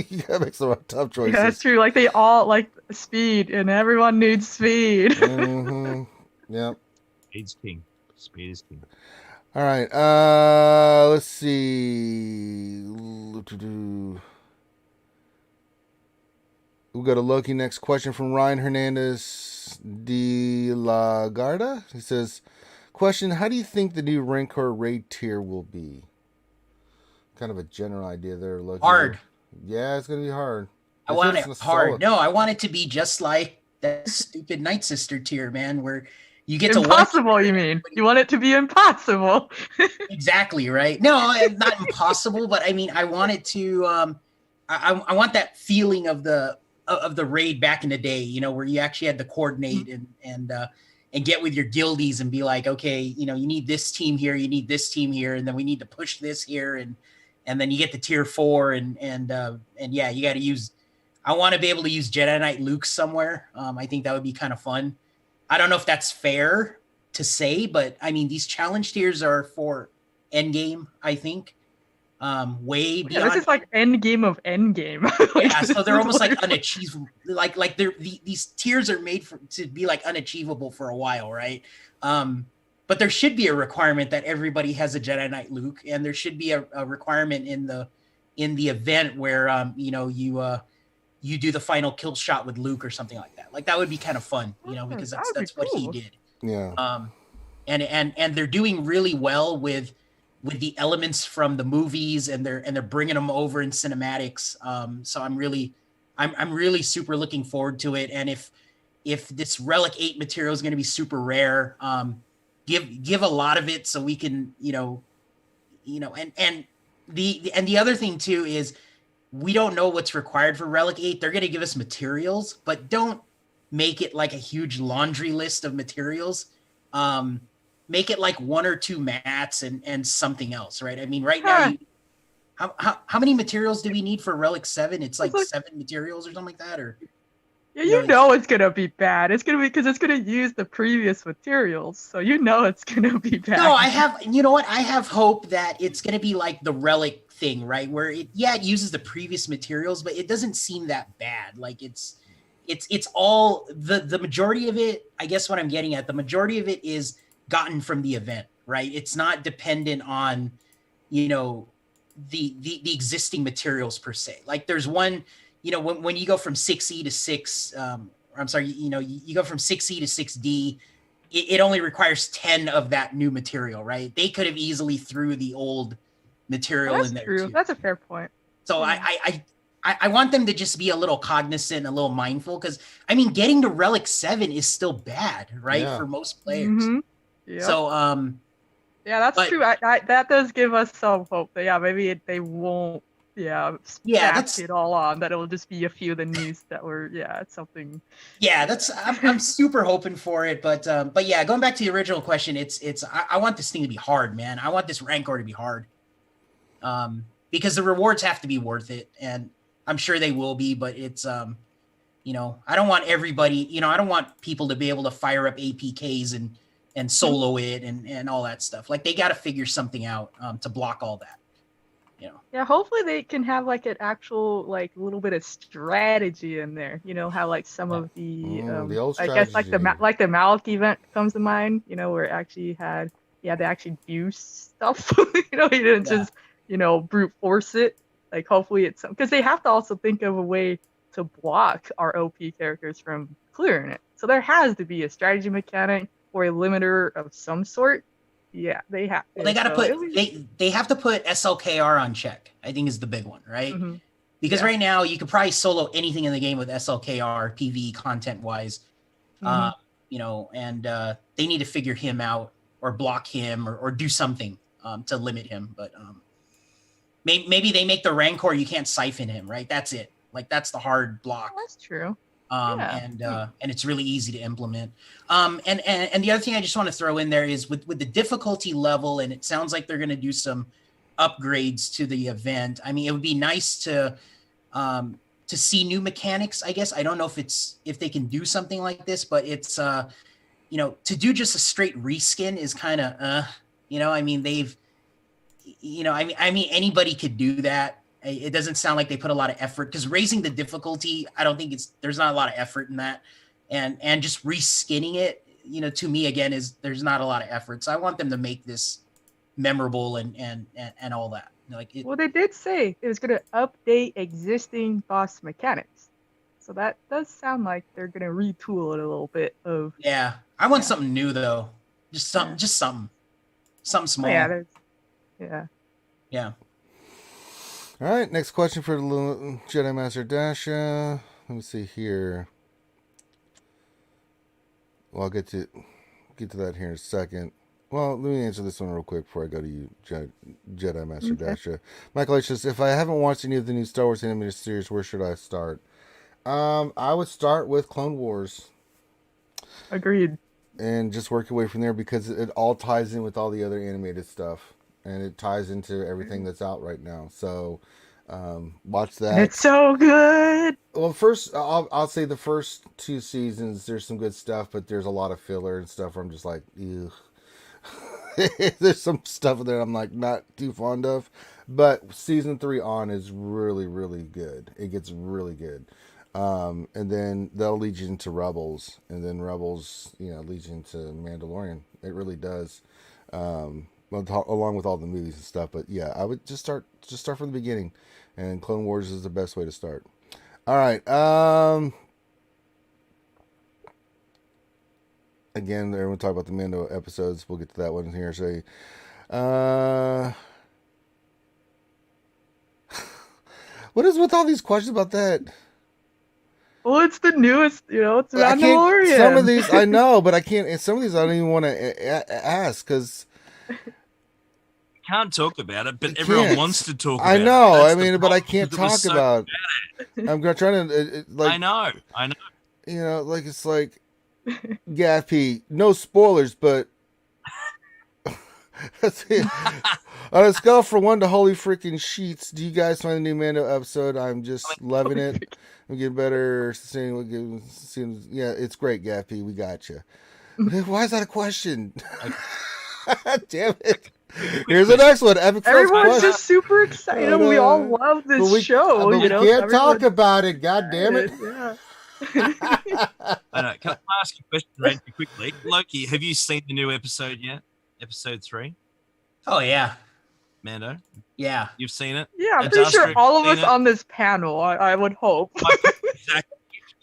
You got to make some tough choices. Yeah, that's true. Like they all like speed, and everyone needs speed. Mm-hmm. Yep. Speed's king. Speed is king. All right. Let's see. We'll go to Loki. Next question from Ryan Hernandez de la Garda. He says, question, how do you think the new Rancor raid tier will be? Kind of a general idea there, Loki. Hard. Yeah, it's going to be hard. I want it hard. No, I want it to be just like that stupid Night Sister tier, man, where you get impossible, you mean? You want it to be impossible. Exactly, right? No, not impossible, but I mean, I want it to I want that feeling of the raid back in the day, you know, where you actually had to coordinate and get with your guildies and be like, okay, you know, you need this team here, you need this team here, and then we need to push this here, and then you get the tier 4 and yeah, you got to use. I want to be able to use Jedi Knight Luke somewhere. I think that would be kind of fun. I don't know if that's fair to say, but I mean, these challenge tiers are for endgame, I think. Way beyond. This is like endgame of endgame. Like, yeah, so they're almost like unachievable. Like these tiers are made to be like unachievable for a while, right? But there should be a requirement that everybody has a Jedi Knight Luke, and there should be a requirement in the event where you do the final kill shot with Luke or something like that. Like that would be kind of fun, you know, because that's what he did. Yeah. And they're doing really well with the elements from the movies, and they're bringing them over in cinematics. So I'm really super looking forward to it. And if this Relic 8 material is going to be super rare, give a lot of it so we can, and the other thing too is we don't know what's required for Relic 8. They're going to give us materials, but don't make it like a huge laundry list of materials. Make it like 1 or 2 mats and something else, right? I mean, right now, how many materials do we need for Relic 7? It's like 7 materials or something like that, or yeah, you know it's gonna be bad. It's gonna be because it's gonna use the previous materials, so you know it's gonna be bad. No, I have hope that it's gonna be like the Relic thing, right? Where it uses the previous materials, but it doesn't seem that bad. Like it's all the majority of it. I guess what I'm getting at, the majority of it is gotten from the event, right? It's not dependent on, the existing materials per se. Like there's one, when you go from 6E to 6, I'm sorry, you go from 6E to 6D, it only requires 10 of that new material, right? They could have easily threw the old material in there. True. Too. That's a fair point. So I want them to just be a little cognizant, a little mindful, because I mean, getting to Relic 7 is still bad, right? For most players. Mm-hmm. Yep. So, yeah, that's true. That does give us some hope that maybe they won't, that's it all on. That it will just be a few of the news that were, it's something. Yeah, I'm super hoping for it, but yeah, going back to the original question, I want this thing to be hard, man. I want this Rancor to be hard, because the rewards have to be worth it, and I'm sure they will be. But it's, I don't want everybody, I don't want people to be able to fire up APKs and solo it and all that stuff. Like they got to figure something out to block all that. Yeah, hopefully they can have like an actual like little bit of strategy in there. How like some of the old I guess like the Malik event comes to mind. Where it actually had they actually do stuff. He didn't just brute force it. Like hopefully it's because they have to also think of a way to block our OP characters from clearing it. So there has to be a strategy mechanic or a limiter of some sort. Yeah, they have. Well, they got to they have to put SLKR on check, I think is the big one, right? Mm-hmm. Because right now you could probably solo anything in the game with SLKR, PvE content wise, and they need to figure him out or block him or do something to limit him. But maybe they make the Rancor, you can't siphon him, right? That's it. Like that's the hard block. That's true. and it's really easy to implement. And the other thing I just want to throw in there is with the difficulty level, and it sounds like they're going to do some upgrades to the event. I mean, it would be nice to see new mechanics, I guess. I don't know if they can do something like this, but it's you know, to do just a straight reskin is kind of you know, I mean, they've, you know, I mean anybody could do that. It doesn't sound like they put a lot of effort, because raising the difficulty, I don't think there's not a lot of effort in that, and just reskinning it, you know, to me again there's not a lot of effort. So I want them to make this memorable and all that. Well, they did say it was going to update existing boss mechanics, so that does sound like they're going to retool it a little bit. Yeah, I want something new though, just something small. Yeah. All right, next question for Jedi Master Dasha. Let me see here. Well, I'll get to that here in a second. Well, let me answer this one real quick before I go to you, Jedi Master Dasha. Michael H says, if I haven't watched any of the new Star Wars animated series, where should I start? I would start with Clone Wars. Agreed. And just work your way from there, because it all ties in with all the other animated stuff. And it ties into everything that's out right now. So, watch that. It's so good. Well, first, I'll say the first 2 seasons, there's some good stuff, but there's a lot of filler and stuff where I'm just like, ew. There's some stuff there I'm like not too fond of, but season 3 on is really, really good. It gets really good, and then they'll lead you into Rebels, and then Rebels, you know, leads you into Mandalorian. It really does, along with all the movies and stuff. But yeah, I would just start from the beginning, and Clone Wars is the best way to start. All right. Again, everyone talk about the Mando episodes. We'll get to that one here. So, what is with all these questions about that? Well, it's the newest, you know, it's Mandalorian. Some of these I know, but I can't. And some of these I don't even want to ask, because can't talk about it, but everyone wants to talk about it. I know. I mean, but I can't talk about it. I'm trying to like. I know. You know, like it's like. Gaffy, no spoilers, but that's it. On a scale from 1 to holy freaking sheets, do you guys find the new Mando episode? I'm just loving it. I'm getting better. Yeah, it's great, Gaffy. We got you. Why is that a question? Damn it. Here's the next one. Everyone's just super excited. We all love this show. But we can't talk about it. God damn it. Yeah. I know. Can I ask you a question, Randy, quickly? Loki, have you seen the new episode yet? Episode 3? Oh yeah. Mando? Yeah. You've seen it? Yeah, I'm pretty sure all of us on this panel, I would hope. Exactly.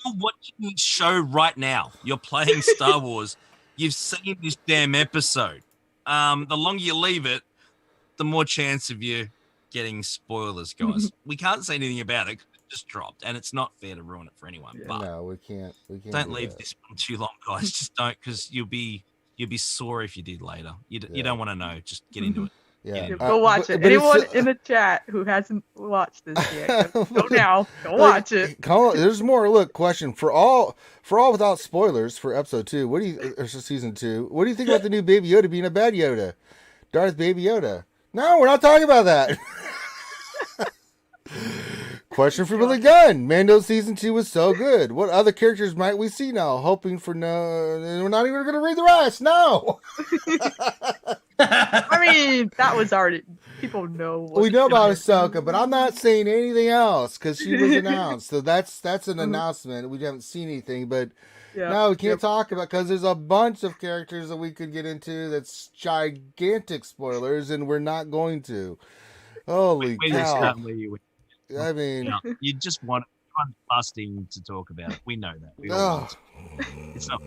You're watching the show right now. You're playing Star Wars. You've seen this damn episode. The longer you leave it, the more chance of you getting spoilers, guys. We can't say anything about it. Just dropped, and it's not fair to ruin it for anyone. Yeah, but no, we can't don't leave this one too long, guys. Just don't, because you'll be sore if you did later. You don't want to know. Just get into it. Yeah, go watch it. Anyone in the chat who hasn't watched this yet, go now. Go watch it. There's more. Look, question for all without spoilers for episode 2. What do you or season 2? What do you think about the new Baby Yoda being a bad Yoda, Darth Baby Yoda? No, we're not talking about that. Question for Billy Gunn. Mando season 2 was so good. What other characters might we see now? Hoping for no. We're not even going to read the rest. No. I mean, that was already. People know. We know about Ahsoka, but I'm not saying anything else because she was announced. So that's an announcement. We haven't seen anything, but no, we can't talk about because there's a bunch of characters that we could get into that's gigantic spoilers, and we're not going to. Holy cow! I mean, you just want busting to talk about it. We know that. It's not,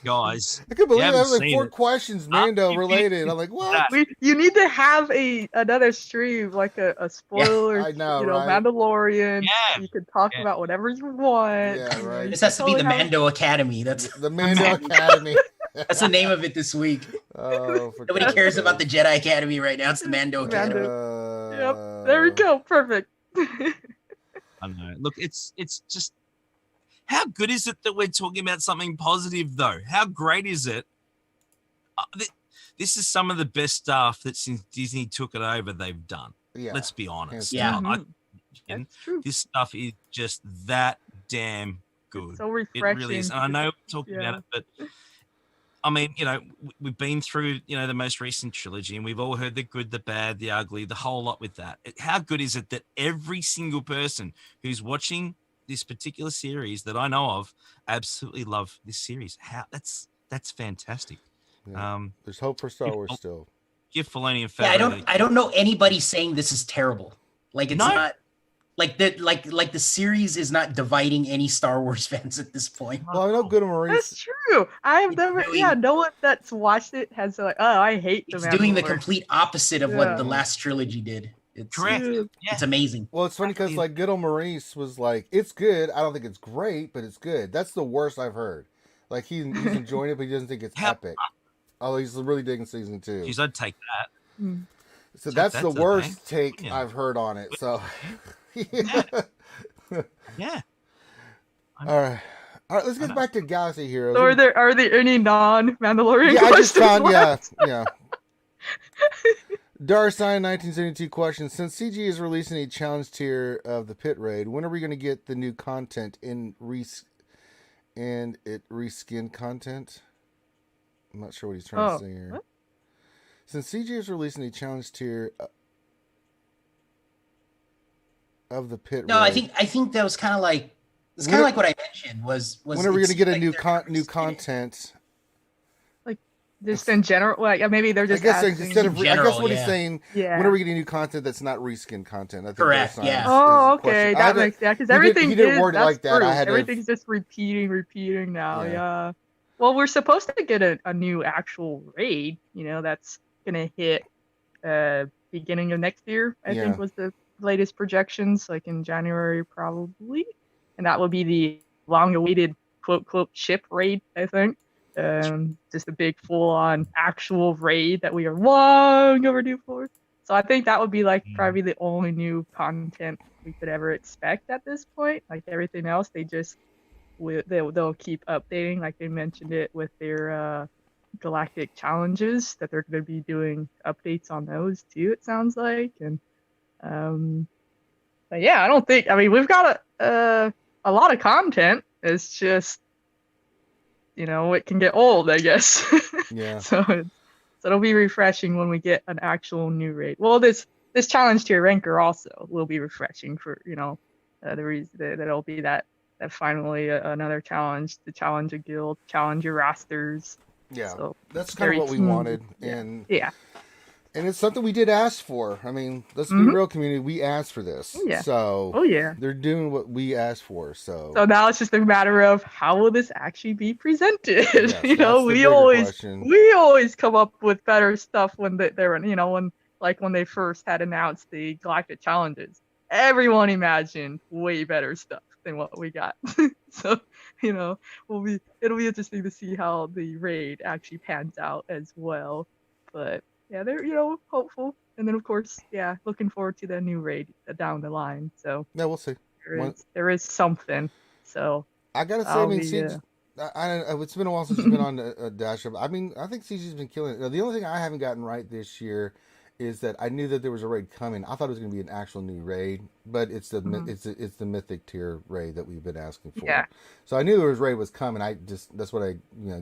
guys. I can't believe I have like 4 questions Mando related. I'm like, what? You need to have another stream, like a spoiler. I know, right? Mandalorian. Yeah. You can talk about whatever you want. Yeah, right. This has to be the Mando Academy. That's the Mando Academy. That's the name of it this week. Oh, nobody cares about the Jedi Academy right now. It's the Mando Academy. Yep. There we go. Perfect. I don't know. Look, it's just How good is it that we're talking about something positive, though? How great is it? This is some of the best stuff that since Disney took it over, they've done. Yeah. Let's be honest. Yeah. That's true. This stuff is just that damn good. It's so refreshing. It really is. And I know we're talking about it, but I mean, we've been through, the most recent trilogy, and we've all heard the good, the bad, the ugly, the whole lot with that. How good is it that every single person who's watching this particular series that I know of absolutely love this series? That's fantastic. Yeah. There's hope for Star Wars still. Give Filoni and Favreau. Yeah, I don't know anybody saying this is terrible. Like it's not like that. Like the series is not dividing any Star Wars fans at this point. Well, I know good and Maurice. That's true. I've never. No one that's watched it has like, oh, I hate the. It's doing the complete opposite of what the last trilogy did. It's correct. It's amazing. Well, it's funny because like good old Maurice was like, it's good. I don't think it's great, but it's good. That's the worst I've heard. Like he's enjoying it, but he doesn't think it's epic. Although he's really digging season 2. Jeez, I'd take that. So that's the worst take I've heard on it. So, yeah. All right. Let's get back to Galaxy Heroes. So are there any non-Mandalorian questions? I just found. Yeah. Darsign 1972 question: since CG is releasing a challenge tier of the Pit Raid, when are we going to get the new content in reskin content? I'm not sure what he's trying to say here. What? Since CG is releasing a challenge tier of the Pit Raid. No, I think that was kind of like what I mentioned was when are we going to get a new content? Like just in general, like maybe they're just. I guess what he's saying. Yeah. When are we getting new content that's not reskin content? I think correct. Yeah. Oh, okay, that makes sense. Because everything he didn't word it like that. Everything's just repeating now. Yeah. Well, we're supposed to get a new actual raid, that's going to hit beginning of next year, I think was the latest projections, like in January probably. And that will be the long-awaited quote ship raid, I think. Just a big full-on actual raid that we are long overdue for. So I think that would be like probably the only new content we could ever expect at this point. Like everything else, they'll keep updating, like they mentioned it with their galactic challenges, that they're going to be doing updates on those too, it sounds like. And but yeah, we've got a lot of content. It's just it can get old, I guess. Yeah. So it'll be refreshing when we get an actual new raid. Well, this challenge tier Rancor also will be refreshing for the reason that it'll be that finally another challenge to challenge a guild, challenge your rosters. Yeah, so that's kind of what we wanted, and it's something we did ask for. I mean, let's be real, community. We asked for this, so they're doing what we asked for. So now it's just a matter of how will this actually be presented. Yes, we always come up with better stuff when they're when they first had announced the Galactic Challenges. Everyone imagined way better stuff than what we got. So, it'll be interesting to see how the raid actually pans out as well. But yeah, they're, hopeful. And then of course, looking forward to the new raid down the line. So yeah, we'll see. There is something. So I gotta say, it's been a while since you've been on a Dash Up. I mean, I think CG's been killing it. Now, the only thing I haven't gotten right this year is that I knew that there was a raid coming. I thought it was going to be an actual new raid, but it's the it's the mythic tier raid that we've been asking for. Yeah. So I knew there was raid was coming. That's what I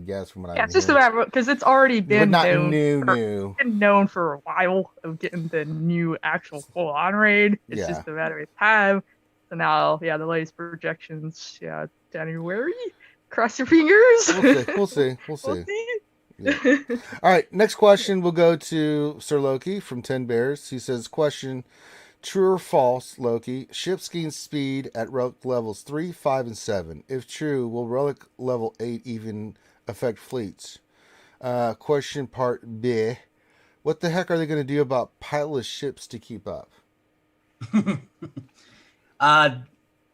guessed from what I. Yeah, it's just about because it's already been been known for a while of getting the new actual full on raid. It's just a matter of time. So now, the latest projections, January. Cross your fingers. We'll see. Yeah. All right, next question will go to Sir Loki from 10 Bears. He says, question, true or false, Loki, ships gain speed at relic levels 3, 5, and 7. If true, will relic level 8 even affect fleets? Question part B, what the heck are they going to do about pilotless ships to keep up?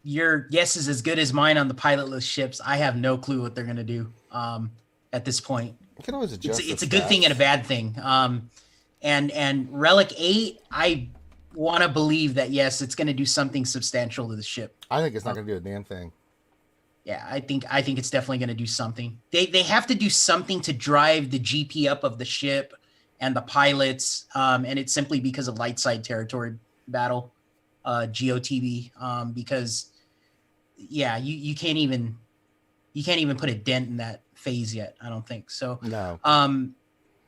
Your guess is as good as mine on the pilotless ships. I have no clue what they're going to do at this point. You can always adjust. It's a good thing and a bad thing. And Relic 8, I want to believe that, yes, it's going to do something substantial to the ship. I think it's not going to do a damn thing. Yeah, I think it's definitely going to do something. They have to do something to drive the GP up of the ship and the pilots, and it's simply because of light side territory battle, GOTB, because yeah, you can't even put a dent in that phase yet. I don't think so. No. And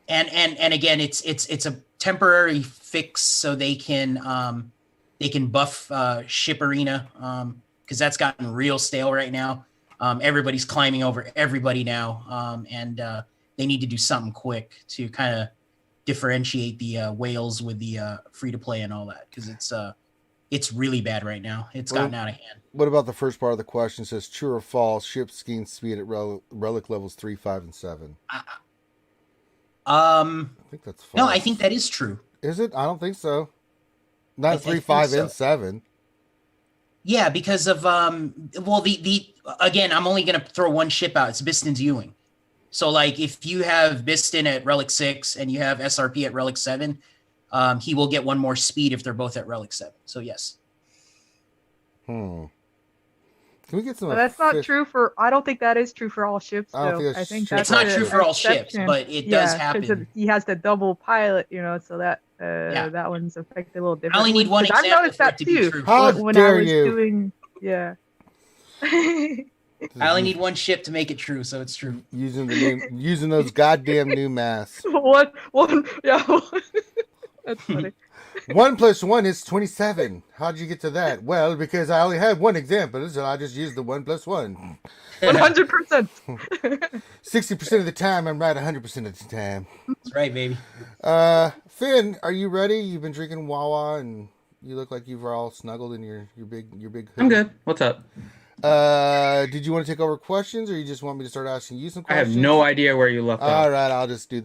again, it's a temporary fix so they can buff ship arena, because that's gotten real stale right now. Everybody's climbing over everybody now, and they need to do something quick to kind of differentiate the whales with the free to play and all that, because it's really bad right now. It's gotten out of hand. What about the first part of the question? It says true or false? Ships gain speed at relic levels 3, 5, and 7. I think that's false. No, I think that is true. Is it? I don't think so. Not 3, 5, and 7. Yeah, because of the again, I'm only gonna throw one ship out. It's Biston's Ewing. So like if you have Biston at Relic 6 and you have SRP at Relic 7, he will get one more speed if they're both at Relic 7. So yes. Can we get some? Well, that's not true for. I don't think that is true for all ships. Though. I think it's not true for all ships, but it does happen. He has the double pilot, so that that one's affected a little different. I only need one example. I've noticed that too. How when dare I was you? Doing, yeah. I only need one ship to make it true, so it's true. Using those goddamn new masks. One, yeah. That's funny. 1 + 1 is 27. How'd you get to that? Well, because I only had one example, so I just used the 1 + 1. 100%. 60% of the time, I'm right 100% of the time. That's right, baby. Finn, are you ready? You've been drinking Wawa, and you look like you've all snuggled in your big hoodie. I'm good. What's up? Did you want to take over questions, or you just want me to start asking you some questions? I have no idea where you left off. All right, I'll just do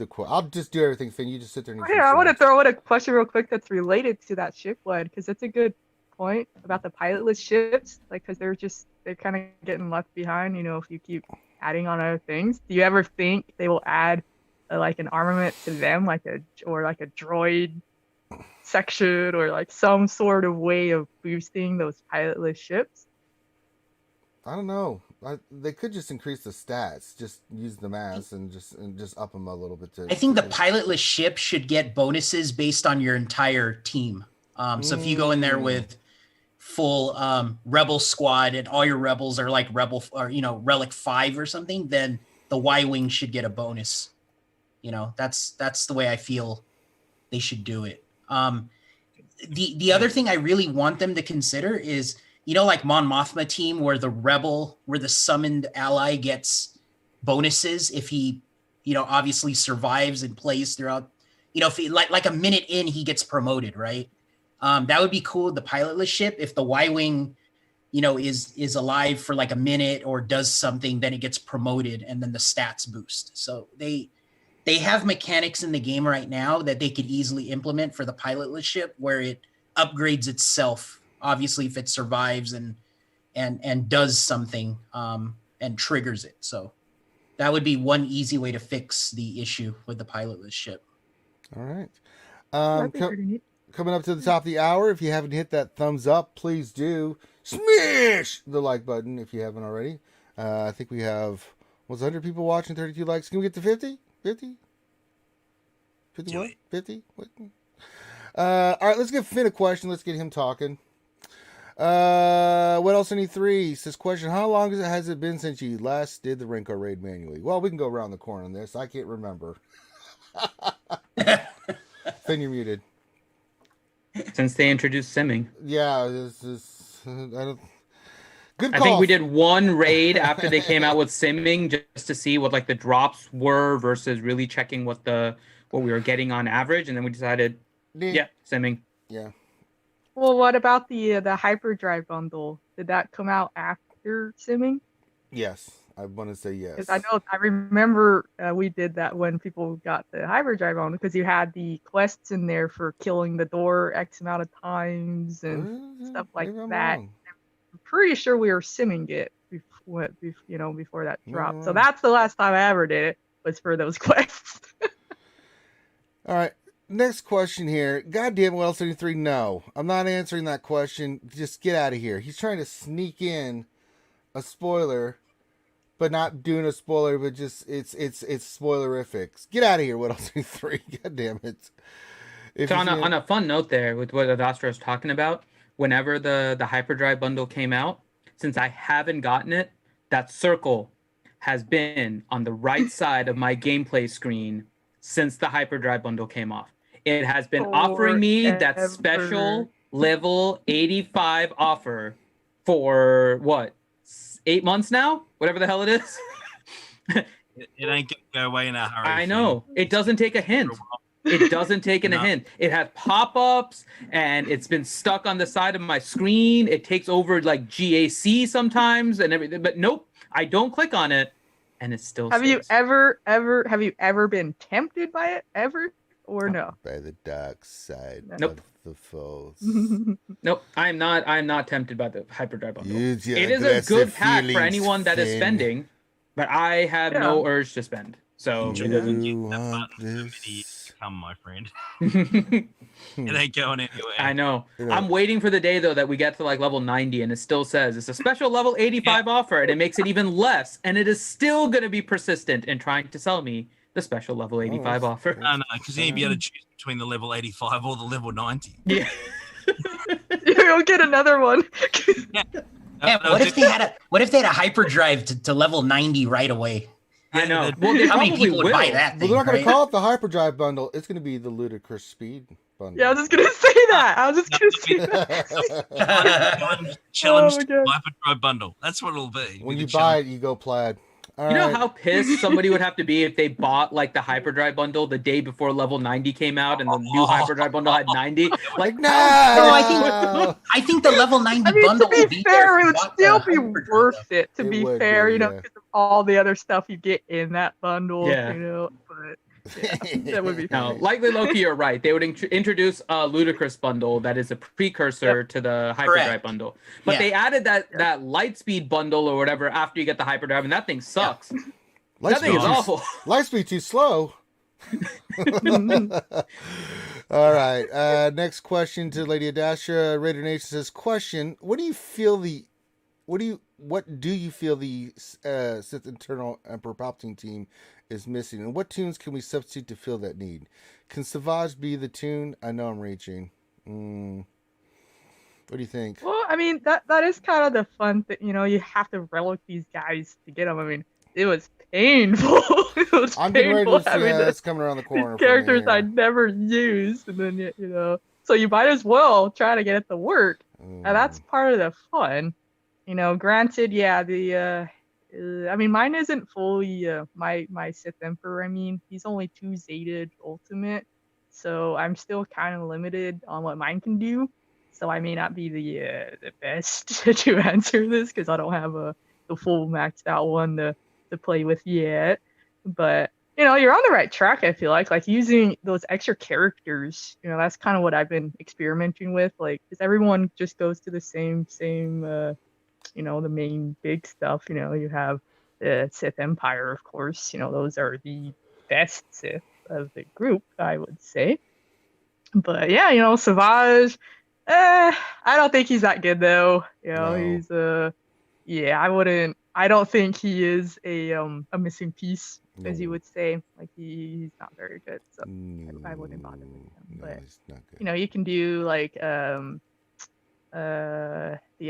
everything, Finn. You just sit there and I want to throw in a question real quick that's related to that ship one, because that's a good point about the pilotless ships, like because they're kind of getting left behind. If you keep adding on other things, do you ever think they will add like an armament to them, like a droid section, or like some sort of way of boosting those pilotless ships? I don't know. They could just increase the stats. Just use the mass and just up them a little bit. I think the pilotless ship should get bonuses based on your entire team. So if you go in there with full rebel squad and all your rebels are like rebel or Relic 5 or something, then the Y-wing should get a bonus. That's the way I feel they should do it. The other thing I really want them to consider is, like Mon Mothma team, where the summoned ally gets bonuses if he, obviously survives and plays throughout, if he, like a minute in, he gets promoted, right? That would be cool with the pilotless ship. If the Y-wing, is alive for like a minute or does something, then it gets promoted and then the stats boost. So they have mechanics in the game right now that they could easily implement for the pilotless ship, where it upgrades itself. Obviously, if it survives and does something and triggers it. So that would be one easy way to fix the issue with the pilotless ship. All right. Coming up to the top of the hour, if you haven't hit that thumbs up, please do. Smash the like button if you haven't already. I think we have, 100 people watching, 32 likes. Can we get to 50? 50? 51? 50? What? All right, let's give Finn a question. Let's get him talking. What else? Any three says question. How long has it been since you last did the Rancor raid manually? Well, we can go around the corner on this. I can't remember. Finn, you're muted. Since they introduced simming. Yeah, this is. Good call. I think we did one raid after they came out with simming, just to see what like the drops were versus really checking what we were getting on average, and then we decided, simming. Yeah. Well, what about the hyperdrive bundle? Did that come out after simming? Yes, I want to say yes. Because I remember we did that when people got the hyperdrive bundle, because you had the quests in there for killing the door X amount of times and stuff like that. I'm pretty sure we were simming it before that dropped. So that's the last time I ever did it, was for those quests. All right. Next question here. Goddamn well 73. No, I'm not answering that question. Just get out of here. He's trying to sneak in a spoiler, but not doing a spoiler, but just it's spoilerifics. Get out of here, What Else 3. God damn it. So on a fun note there, with what Adastra was talking about, whenever the Hyperdrive bundle came out, since I haven't gotten it, that circle has been on the right side of my gameplay screen since the Hyperdrive bundle came off. It has been offering me that special level 85 offer for what, 8 months now? Whatever the hell it is. It ain't gonna go away in a hurry. I know. It doesn't take a hint. It doesn't take a hint. It has pop-ups, and it's been stuck on the side of my screen. It takes over like GAC sometimes and everything. But nope, I don't click on it, and it still Have stays. you ever been tempted by it ever? Or no? By the dark side Nope. of the force. Nope, I'm not tempted by the Hyperdrive bundle. Use your It is a good pack feelings, for anyone that is Finn. spending, but I have no urge to spend. So You it doesn't. use that want button for this? many years to come, my friend. It ain't going anywhere. I know. You know. I'm waiting for the day though that we get to like level 90 and it still says it's a special level 85 offer, and it makes it even less, and it is still going to be persistent in trying to sell me the special level 85 offer. No, because you need to be able to choose between the level 85 or the level 90. Yeah. You'll get another one. Yeah, what if they had a hyperdrive to level 90 right away? I know. Well, they How many probably people would will. buy that Well, thing? they're not going right? to call it the Hyperdrive bundle. It's going to be the Ludicrous Speed bundle. Yeah, I was just gonna say that. I was just gonna say that. Challenge Oh my God. Hyperdrive bundle. That's what it'll be. When Be you the buy challenge. it, you go plaid. All You know right. how pissed somebody would have to be if they bought like the Hyperdrive bundle the day before level 90 came out and the new Hyperdrive bundle had 90? Like, No! I think the level 90 I mean, bundle to will be be fair, there it if would you bought still the be hyperdrive, worth though. it. To It be would fair, be, you know, yeah. because of all the other stuff you get in that bundle. Yeah. You know, but yeah, that would be no, fine. likely Loki, you're right. They would introduce a Ludicrous bundle that is a precursor to the Hyperdrive Correct. bundle. But Yeah. they added that Lightspeed bundle or whatever after you get the Hyperdrive, and that thing sucks. That thing is awful. Lightspeed too slow. All right. Next question to Lady Adasha. Raider Nation says, question, what do you feel the Sith Internal Emperor Palpatine team is missing, and what tunes can we substitute to fill that need? Can Savage be the tune? I know I'm reaching. What do you think? Well, I mean, that is kind of the fun thing. You know, you have to relic these guys to get them. I mean, it was painful. It was I'm getting ready painful to having see it's coming around the corner. these characters for me, I never used, and then you know, so you might as well try to get it to work. And that's part of the fun. You know, granted, yeah, I mean, mine isn't fully my Sith Emperor. I mean, he's only 2 Zated Ultimate, so I'm still kind of limited on what mine can do. So I may not be the best to answer this because I don't have the full maxed out one to play with yet. But you know, you're on the right track. I feel like using those extra characters. You know, that's kind of what I've been experimenting with. Like, because everyone just goes to the same. You know, the main big stuff. You know, you have the Sith Empire, of course. You know, those are the best Sith of the group, I would say. But yeah, you know, Savage. I don't think he's that good though. You know, he's yeah, I don't think he is a missing piece, as you would say. Like he's not very good, so I wouldn't bother with him. But he's not good. you know, you can do like the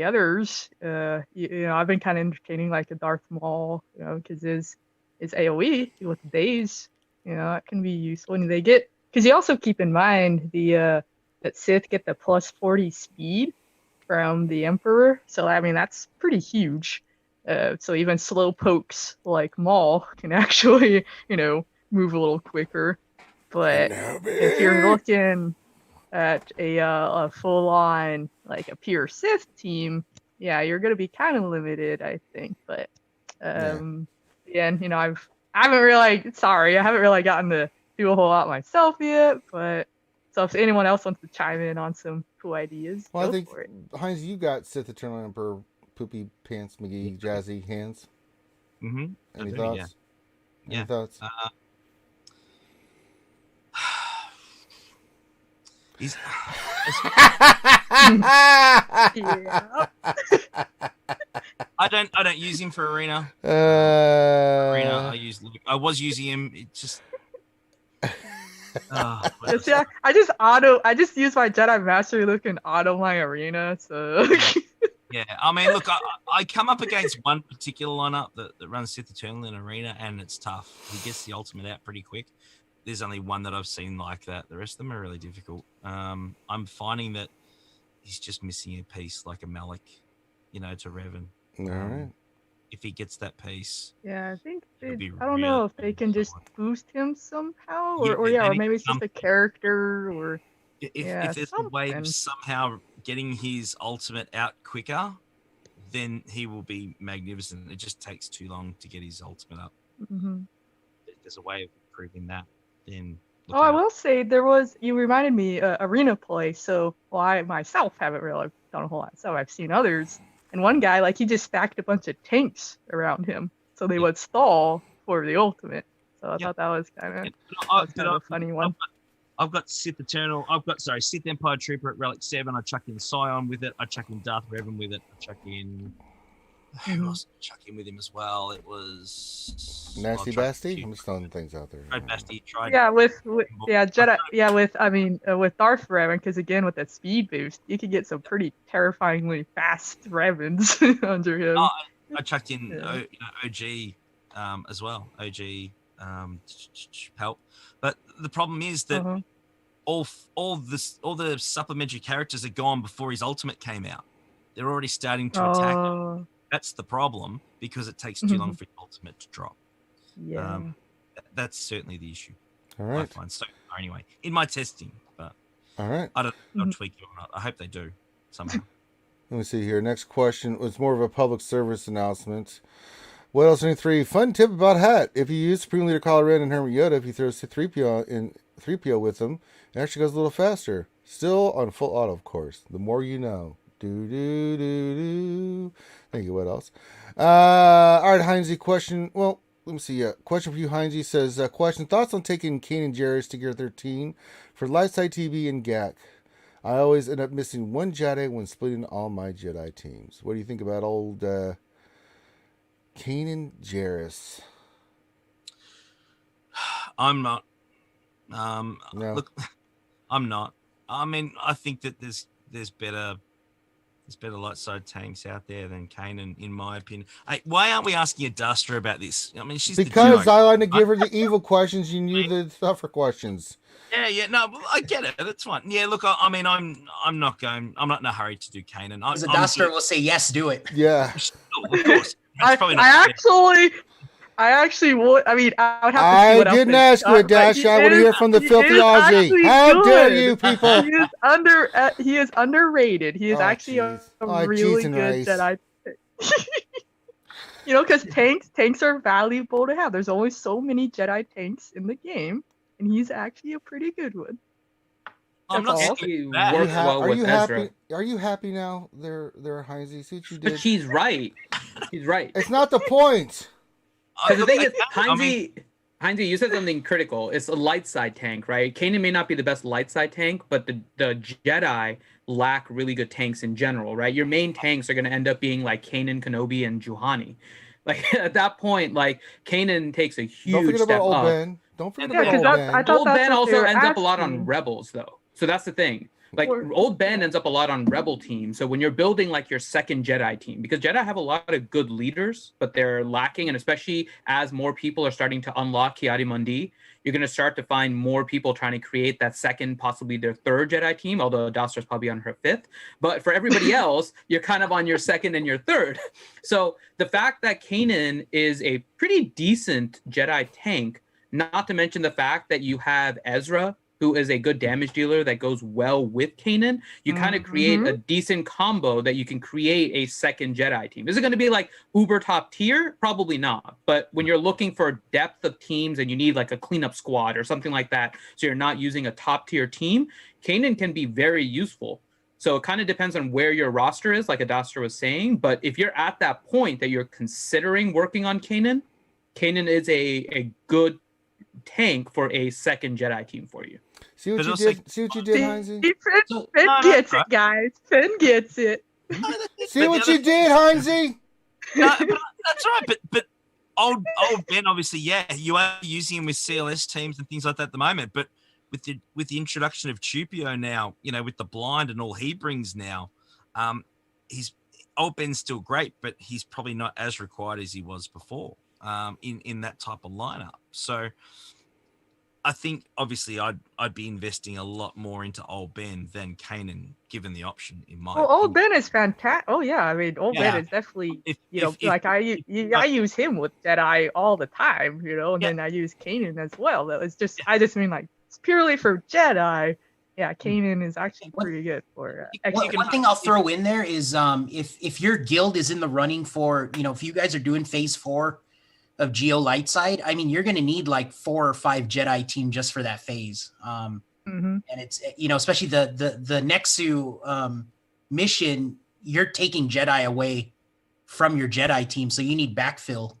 others. You know, I've been kind of entertaining like a Darth Maul, you know, because his AOE with days, you know, that can be useful. And they get, because you also keep in mind that Sith get the plus 40 speed from the Emperor. So, I mean, that's pretty huge. So even slow pokes like Maul can actually, you know, move a little quicker. But if you're looking at a full-on, like a pure Sith team, yeah, you're going to be kind of limited, I think. But, and, you know, I haven't really gotten to do a whole lot myself yet, but so if anyone else wants to chime in on some cool ideas, well, go I think for it. Heinz, you got Sith Eternal Emperor, Poopy Pants McGee, Jazzy Hands. Any thoughts? Yeah. Any thoughts? He's Yeah. I don't use him for arena. Arena, I was using him. It just. Yeah, I just use my Jedi Mastery look and auto my arena. So. Yeah, I mean, look, I come up against one particular lineup that runs Sith Eternal in arena, and it's tough. He gets the ultimate out pretty quick. There's only one that I've seen like that. The rest of them are really difficult. I'm finding that he's just missing a piece like a Malik, to Revan. All right. If he gets that piece, yeah, I think I don't really know if they can just boost him somehow, or maybe it's just a character, or if there's a way of somehow getting his ultimate out quicker, then he will be magnificent. It just takes too long to get his ultimate up. Mm-hmm. If there's a way of improving that, then. I will say you reminded me arena play. So I myself haven't really done a whole lot. So I've seen others. And one guy, he just stacked a bunch of tanks around him, so they would stall for the ultimate. So I thought that was kind of a funny one. I've got Sith Empire Trooper at Relic 7. I chuck in Scion with it. I chuck in Darth Revan with it. I chuck in... Who else did I chuck in with him as well? It was... Nasty Basti? I'm just throwing things out there. Tried Basti. With Darth Revan, because again, with that speed boost, you could get some pretty terrifyingly fast Revans under him. I chucked in OG as well. OG help. But the problem is that all the supplementary characters are gone before his ultimate came out. They're already starting to attack. That's the problem, because it takes too long for his ultimate to drop. Yeah. That's certainly the issue. All right. I find so anyway in my testing, but all right. I don't know if they'll tweak it or not. I hope they do somehow. Let me see here. Next question was more of a public service announcement. What else? 3 fun tip about hat. If you use Supreme Leader Kylo Ren and Hermit Yoda, if you throw 3PO with them, it actually goes a little faster. Still on full auto, of course. The more you know. Thank you. What else? All right, Heinze, question. Well, let me see. Question for you, Heinze says, question. Thoughts on taking Kanan Jarrus to Gear 13 for Lightside TV and GAC? I always end up missing one Jedi when splitting all my Jedi teams. What do you think about old Kanan Jarrus? I'm not. No. Look, I'm not. I mean, I think that there's better light side tanks out there than Kanan, in my opinion. Hey, why aren't we asking Adastra about this? I mean, she's because I like to give her the evil questions. You knew the tougher questions. Yeah. No, I get it. That's fine. Yeah, look, I mean, I'm not in a hurry to do Kanan. Adastra will say yes, do it. Yeah, of course. I actually would. I mean, I would have to see what I didn't ask you, Dash. I want to hear from the filthy Aussie. How dare you, people? He is underrated. He is actually a really good Jedi. Because tanks are valuable to have. There's only so many Jedi tanks in the game, and he's actually a pretty good one. I'm not saying that. Are you happy? Are you happy now? There, Heinze. See what you did. But she's right. He's right. It's not the point. Because the thing is, Heinze, you said something critical. It's a light side tank, right? Kanan may not be the best light side tank, but the Jedi lack really good tanks in general, right? Your main tanks are going to end up being like Kanan, Kenobi, and Juhani. Like at that point, like Kanan takes a huge step up. Ben. Don't forget about Old Ben. Old Ben also ends up a lot on Rebels, though. So that's the thing. Like Old Ben ends up a lot on Rebel teams. So when you're building like your second Jedi team, because Jedi have a lot of good leaders, but they're lacking, and especially as more people are starting to unlock Ki-Adi-Mundi, you're going to start to find more people trying to create that second, possibly their third Jedi team, although Dastra's probably on her fifth. But for everybody else, you're kind of on your second and your third. So the fact that Kanan is a pretty decent Jedi tank, not to mention the fact that you have Ezra, who is a good damage dealer that goes well with Kanan, you kind of create a decent combo that you can create a second Jedi team. Is it going to be like uber top tier? Probably not. But when you're looking for depth of teams and you need like a cleanup squad or something like that, so you're not using a top tier team, Kanan can be very useful. So it kind of depends on where your roster is, like Adastra was saying. But if you're at that point that you're considering working on Kanan, Kanan is a good tank for a second Jedi team for you. See what you did? See what you did, Heinze? Finn gets it, guys. Finn gets it. See what you did, Heinze? That's right, but old Ben, obviously, yeah, you are using him with CLS teams and things like that at the moment. But with the introduction of Tupio now, with the blind and all he brings now, old Ben's still great, but he's probably not as required as he was before in that type of lineup. So I think obviously I'd be investing a lot more into old Ben than Kanan, given the option in my. Well, old Ben is fantastic. Oh yeah, I mean, old Ben is definitely I use him with Jedi all the time, and then I use Kanan as well. That was just I just mean like it's purely for Jedi. Yeah, Kanan is actually pretty good for. One thing I'll throw in there is if your guild is in the running for if you guys are doing phase 4 of Geo Lightside, I mean, you're going to need like 4 or 5 Jedi team just for that phase. And it's, especially the Nexu mission, you're taking Jedi away from your Jedi team. So you need backfill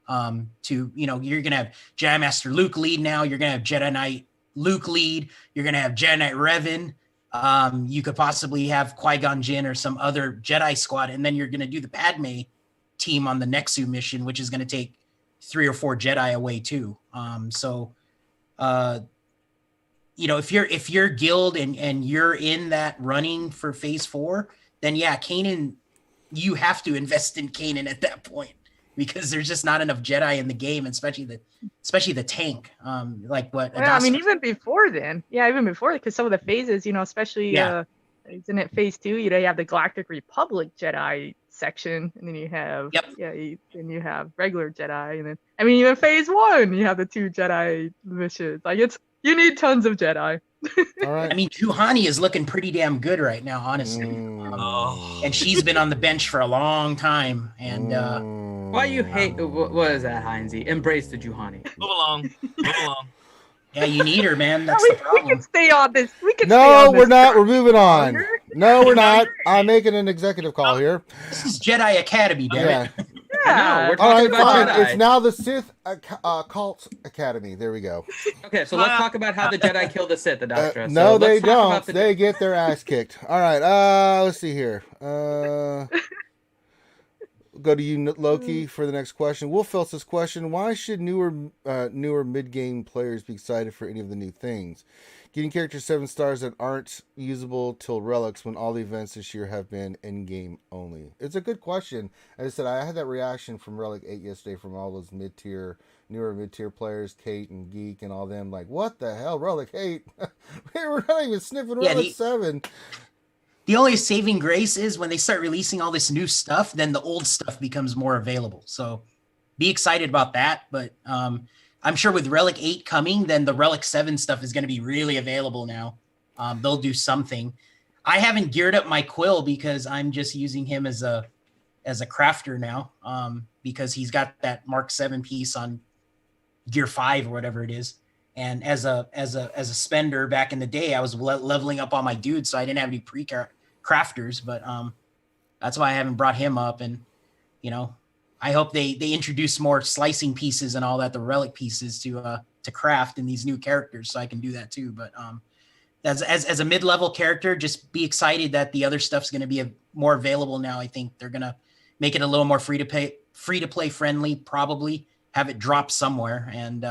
to, you're going to have Jedi Master Luke lead now. You're going to have Jedi Knight Luke lead. You're going to have Jedi Knight Revan. You could possibly have Qui-Gon Jinn or some other Jedi squad. And then you're going to do the Padme team on the Nexu mission, which is going to take 3 or 4 Jedi away too. If you're guild and you're in that running for phase 4, then yeah, Kanan, you have to invest in Kanan at that point because there's just not enough Jedi in the game, especially the tank. Like what? Well, I mean, even before then, because some of the phases, especially isn't it phase 2? You have the Galactic Republic Jedi section, and then you have then you have regular Jedi, and then even phase 1 you have the 2 Jedi missions. Like you need tons of Jedi. All right. I mean, Juhani is looking pretty damn good right now, honestly, and she's been on the bench for a long time. And why you hate? What is that, Heinzie? Embrace the Juhani. Move along. Yeah, you need her, man. That's the problem. We can stay on this. No, we're not. We're moving on. No, we're not. I'm making an executive call here. This is Jedi Academy, damn it. Yeah. We're All talking right, about fine. Jedi. It's now the Sith Cult Academy. There we go. Okay, so let's talk about how the Jedi kill the Sith, Adastra. No, they don't. They get their ass kicked. All right. Let's see here. Go to you, Loki, for the next question. Wolf Phelps' question: why should newer mid-game players be excited for any of the new things? Getting characters 7 stars that aren't usable till relics when all the events this year have been in-game only. It's a good question. As I said, I had that reaction from Relic 8 yesterday from all those newer mid-tier players, Kate and Geek and all them. Like, what the hell, Relic 8? We're not even sniffing Relic 7. The only saving grace is when they start releasing all this new stuff, then the old stuff becomes more available. So be excited about that. But I'm sure with Relic 8 coming, then the Relic 7 stuff is going to be really available now. They'll do something. I haven't geared up my Quill because I'm just using him as a crafter now because he's got that Mark 7 piece on Gear 5 or whatever it is. And as a spender back in the day, I was leveling up all my dudes, so I didn't have any crafters, but that's why I haven't brought him up. And I hope they introduce more slicing pieces and all that, the relic pieces to craft in these new characters, so I can do that too. But as a mid-level character, just be excited that the other stuff's going to be more available now. I think they're going to make it a little more free to play friendly, probably have it drop somewhere and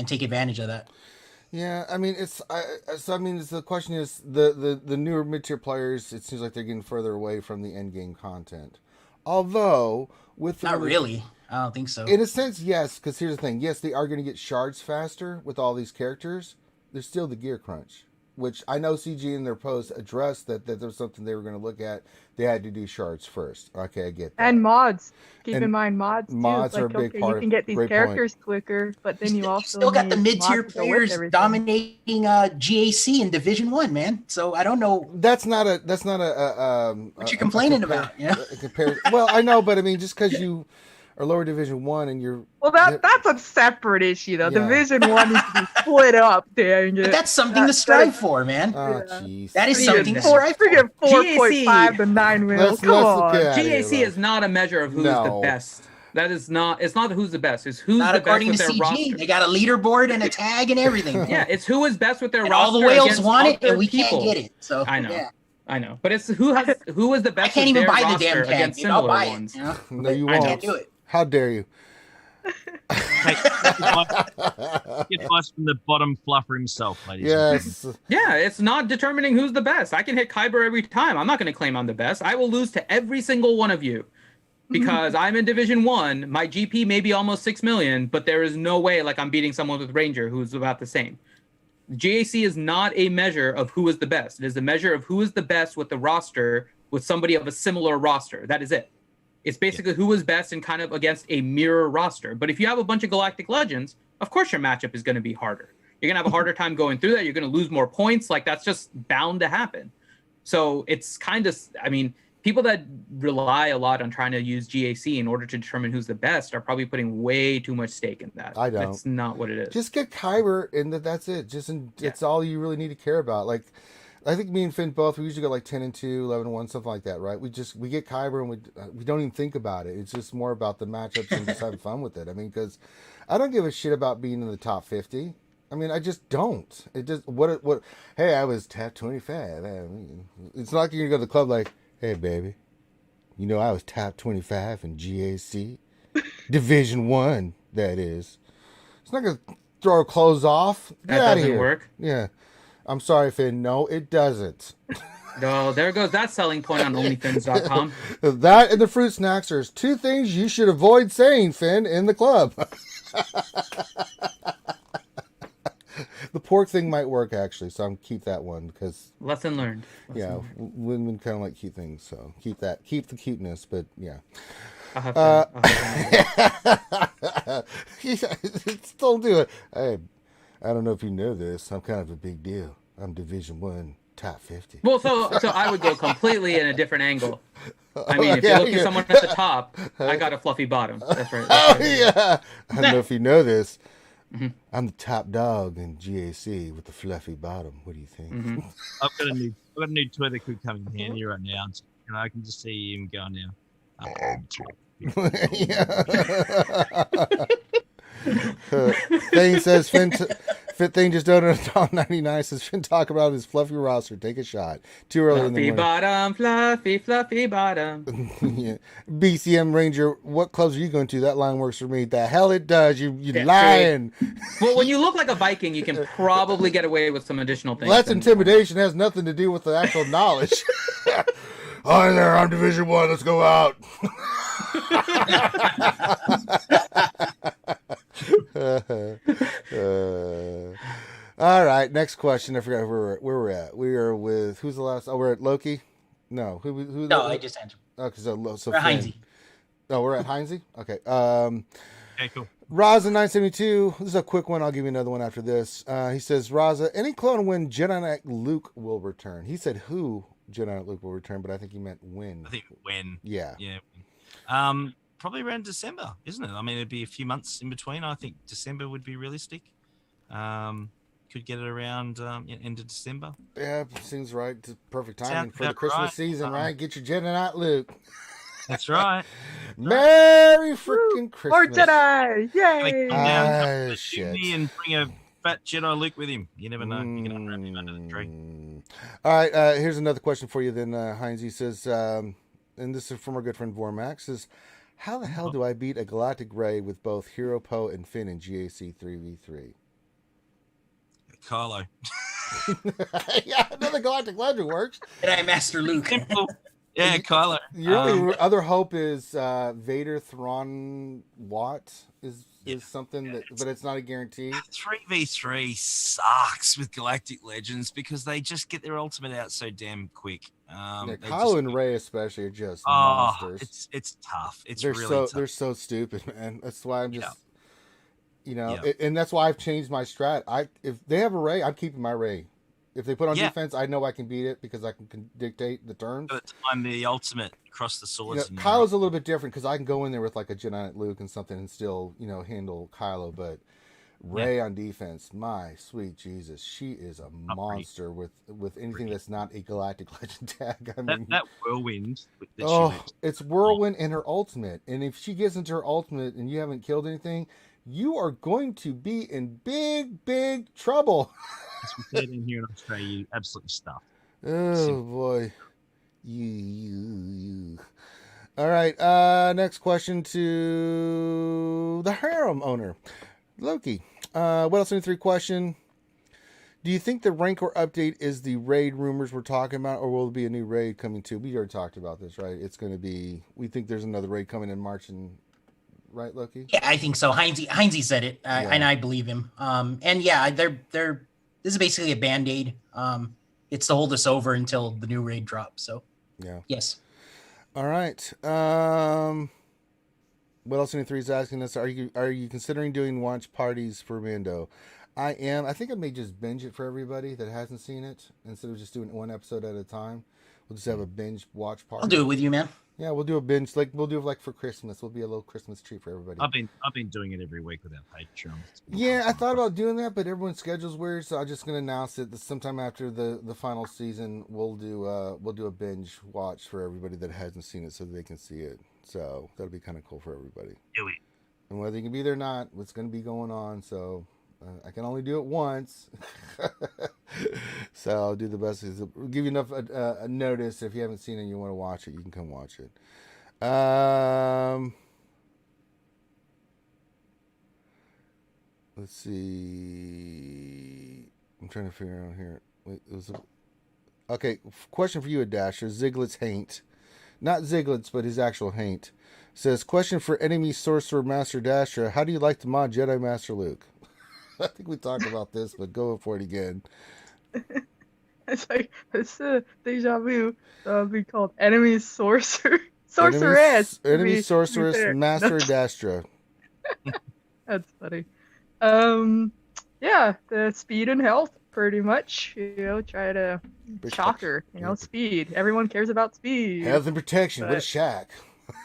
take advantage of that. Yeah, I mean, the question is the newer mid-tier players, it seems like they're getting further away from the end game content. Although, not really. I don't think so. In a sense, yes, because here's the thing. Yes, they are going to get shards faster with all these characters. There's still the gear crunch, which I know CG in their post addressed that there was something they were going to look at. They had to do shards first. Okay, I get that. And mods. Keep in mind mods too. Mods are a big part. You can get these characters quicker, but then you also still got the mid-tier players dominating GAC in Division 1, man. So I don't know. That's not a what you're complaining about, yeah. Well, I know, but I mean, just because you are lower Division 1 and you're that's a separate issue though. Yeah. Division 1 needs to be split up, dang it. But that's something to strive for, man. Oh, jeez. That is something to strive for. 4.5 to 9 mils. Come on. GAC is not a measure of who's the best. That is not. It's not who's the best. It's who's not the best with their CG. roster. They got a leaderboard and a tag and everything. Yeah, it's who is best with their and roster. All the whales want it, and we can't get it. So I know. Yeah. I know, but it's who is the best. I can't even buy the damn tag. against I'll similar buy ones. it. No, you won't. I can't do it. How dare you? Get advice from the bottom fluffer himself, ladies. Yes. Yeah, it's not determining who's the best. I can hit Kyber every time. I'm not going to claim I'm the best. I will lose to every single one of you because I'm in Division 1. My GP may be almost 6 million, but there is no way like I'm beating someone with Ranger who's about the same. GAC is not a measure of who is the best. It is a measure of who is the best with the roster with somebody of a similar roster. That is it. It's basically who is best and kind of against a mirror roster. But if you have a bunch of Galactic Legends, of course your matchup is going to be harder. You're going to have a harder time going through that. You're going to lose more points. Like, that's just bound to happen. So it's kind of, I mean, people that rely a lot on trying to use GAC in order to determine who's the best are probably putting way too much stake in that. I don't. That's not what it is. Just get Kyber, and that's it. It's all you really need to care about. Like, I think me and Finn both, we usually go like 10-2, 11-1, something like that, right? We get Kyber and we don't even think about it. It's just more about the matchups and just having fun with it. I mean, because I don't give a shit about being in the top 50. I mean, I just don't. It just what? Hey, I was top 25. I mean, it's not like you're gonna go to the club like, hey, baby, you know I was top 25 in GAC, Division 1. That is. It's not gonna throw our clothes off. Get out of here. That doesn't work. Yeah. I'm sorry, Finn. No, it doesn't. No, there goes that selling point on OnlyFins.com. That and the fruit snacks are two things you should avoid saying, Finn, in the club. The pork thing might work, actually, so I'm keep that one because Lesson learned. Women kind of like cute things, so keep the cuteness, but yeah. Still do it. Hey, I don't know if you know this. I'm kind of a big deal. I'm Division 1 top 50. Well, so I would go completely in a different angle. I mean, if you're looking at someone at the top, I got a fluffy bottom. That's right. Yeah. I don't know if you know this. Mm-hmm. I'm the top dog in GAC with the fluffy bottom. What do you think? Mm-hmm. I've got a new toy that could come in handy right now. And I can just see him going now. Thing says Finn Thing just donated $1.99. Says Finn talk about his fluffy roster. Take a shot. Too early in the morning. Fluffy bottom. Yeah. BCM Ranger, what clubs are you going to? That line works for me. The hell it does. You lying. Well, when you look like a Viking, you can probably get away with some additional things. Well, that's intimidation. It has nothing to do with the actual knowledge. Hi there, I'm Division 1. Let's go out. All right, next question. I forgot where we're at. We are with who's the last? Oh, we're at Loki. No, who? No, I just answered. Okay, so we're at Heinze. Oh, we're at Heinze. Okay. Okay, cool. Raza972. This is a quick one. I'll give you another one after this. He says, Raza, any clone when Jedi Knight Luke will return? He said who Jedi Knight Luke will return, but I think he meant when. I think when. Yeah. Probably around December, isn't it? I mean, it'd be a few months in between. I think December would be realistic. Could get it around end of December. Yeah, seems right. It's perfect timing for the Christmas season, right? Get your Jedi Knight Luke. That's right. Merry freaking Christmas. Or Jedi! Yay! Come down chimney and bring a fat Jedi Luke with him. You never know. You can unwrap him under the tree. All right, here's another question for you then, Heinz. He says, and this is from our good friend Vormax, says, how the hell do I beat a Galactic Ray with both Hero Poe and Finn in GAC 3v3? Kylo. Yeah, another Galactic Legend works. Jedi Master Luke. Yeah, Kylo. Your only other hope is Vader Thrawn Watt is something that, but it's not a guarantee. 3v3 sucks with Galactic Legends because they just get their ultimate out so damn quick. Kylo and Rey especially are just monsters. It's tough. They're so stupid, man. That's why I'm just, and that's why I've changed my strat. If they have a Rey, I'm keeping my Rey. If they put on defense, I know I can beat it because I can dictate the turns. But I'm the ultimate across the swords. Kylo's a little bit different because I can go in there with like a Jedi Knight Luke and something and still, handle Kylo. But Rey on defense, my sweet Jesus, she is a monster with anything that's not a Galactic Legend tag. I mean, that whirlwind. It's whirlwind and her ultimate. And if she gets into her ultimate and you haven't killed anything, you are going to be in big, big trouble. As we said in here in Australia, you absolutely stuffed. Oh boy, you. All right. Next question to the harem owner, Loki. What else? 3 question. Do you think the Rancor update is the raid rumors we're talking about, or will there be a new raid coming too? We already talked about this, right? It's going to be. We think there's another raid coming in March, and right, Loki? Yeah, I think so. Heinze said it, and I believe him. And yeah, they're this is basically a band-aid. It's to hold us over until the new raid drops. So yeah, yes. All right. What else? 3 is asking us: Are you considering doing watch parties for Mando? I am. I think I may just binge it for everybody that hasn't seen it instead of just doing 1 episode at a time. We'll just have a binge watch party. I'll do it with you, man. Yeah, we'll do a binge. We'll do it like for Christmas. We'll be a little Christmas treat for everybody. I've been doing it every week with our Patreon. Yeah, I thought about doing that, but everyone's schedule's weird, so I'm just gonna announce it sometime after the final season. We'll do a binge watch for everybody that hasn't seen it, so they can see it. So that'll be kind of cool for everybody. Do it. And whether you can be there or not, what's gonna be going on? So. I can only do it once, so I'll do the best. We'll give you enough a notice. If you haven't seen it and you want to watch it, you can come watch it. Let's see. I'm trying to figure out here. Wait, okay, question for you, Dasher. Ziglet's haint. Not Ziglet's, but his actual haint. Says, question for enemy sorcerer master Dasher. How do you like the mod Jedi Master Luke? I think we talked about this, but go for it again. It's deja vu. That would be called enemy sorceress. Enemy sorceress master Dastra. That's funny. Yeah, the speed and health, pretty much. Try to shocker. Speed. Everyone cares about speed. Health and protection. What a shack.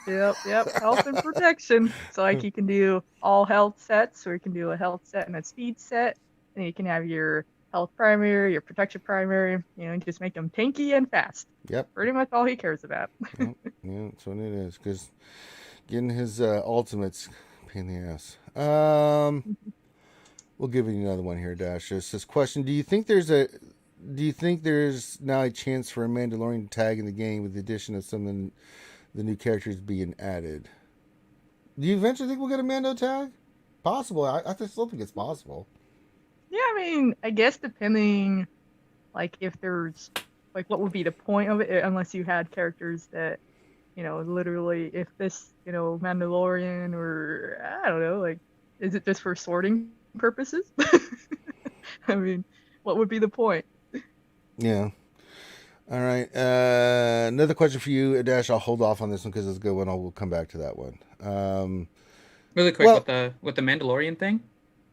Yep. Health and protection. So you can do all health sets, or you can do a health set and a speed set, and you can have your health primary, your protection primary. Just make them tanky and fast. Yep. Pretty much all he cares about. Yeah, that's what it is. Because getting his ultimates, pain in the ass. We'll give you another one here, Dash. It says, question: Do you think there's now a chance for a Mandalorian tag in the game with the addition of some of the new characters being added? Do you eventually think we'll get a Mando tag? Possible. I still think it's possible. Yeah, I guess depending, if there's, what would be the point of it, unless you had characters that, literally, if this, Mandalorian, or, I don't know, is it just for sorting purposes? What would be the point? Yeah. All right. Another question for you, Dash. I'll hold off on this one because it's a good one. We'll come back to that one. Really quick, with the Mandalorian thing,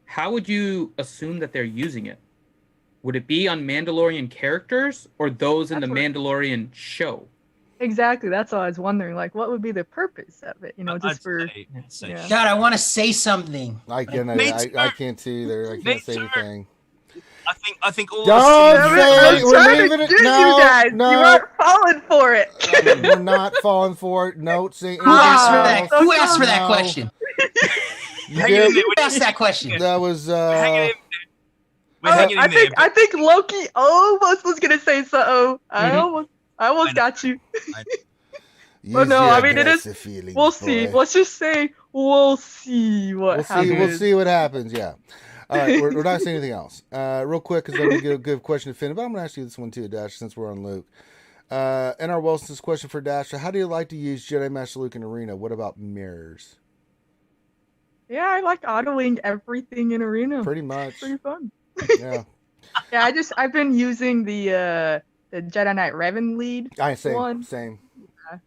how would you assume that they're using it? Would it be on Mandalorian characters or those in the Mandalorian show? Exactly. That's what I was wondering. What would be the purpose of it? Just for. Yeah. God, I want to say something. I can't either. I can't say anything. I think all. Don't say it. We're leaving it. No, you guys. You aren't falling for it. We're not falling for it. No, say Who asked for that question? Who asked that question? That was. We're hanging in there. I think Loki almost was gonna say something. I almost got you. But no, it is. We'll see. Let's just say we'll see what happens. We'll see what happens. Yeah. All right, we're not saying anything else. Real quick, because I'm going to give a question to Finn, but I'm going to ask you this one too, Dash, since we're on Luke. N.R. Wilson's question for Dash: how do you like to use Jedi Master Luke in Arena? What about mirrors? Yeah, I like autoing everything in Arena. Pretty much. It's pretty fun. Yeah. Yeah, I've been using the Jedi Knight Revan lead. Same.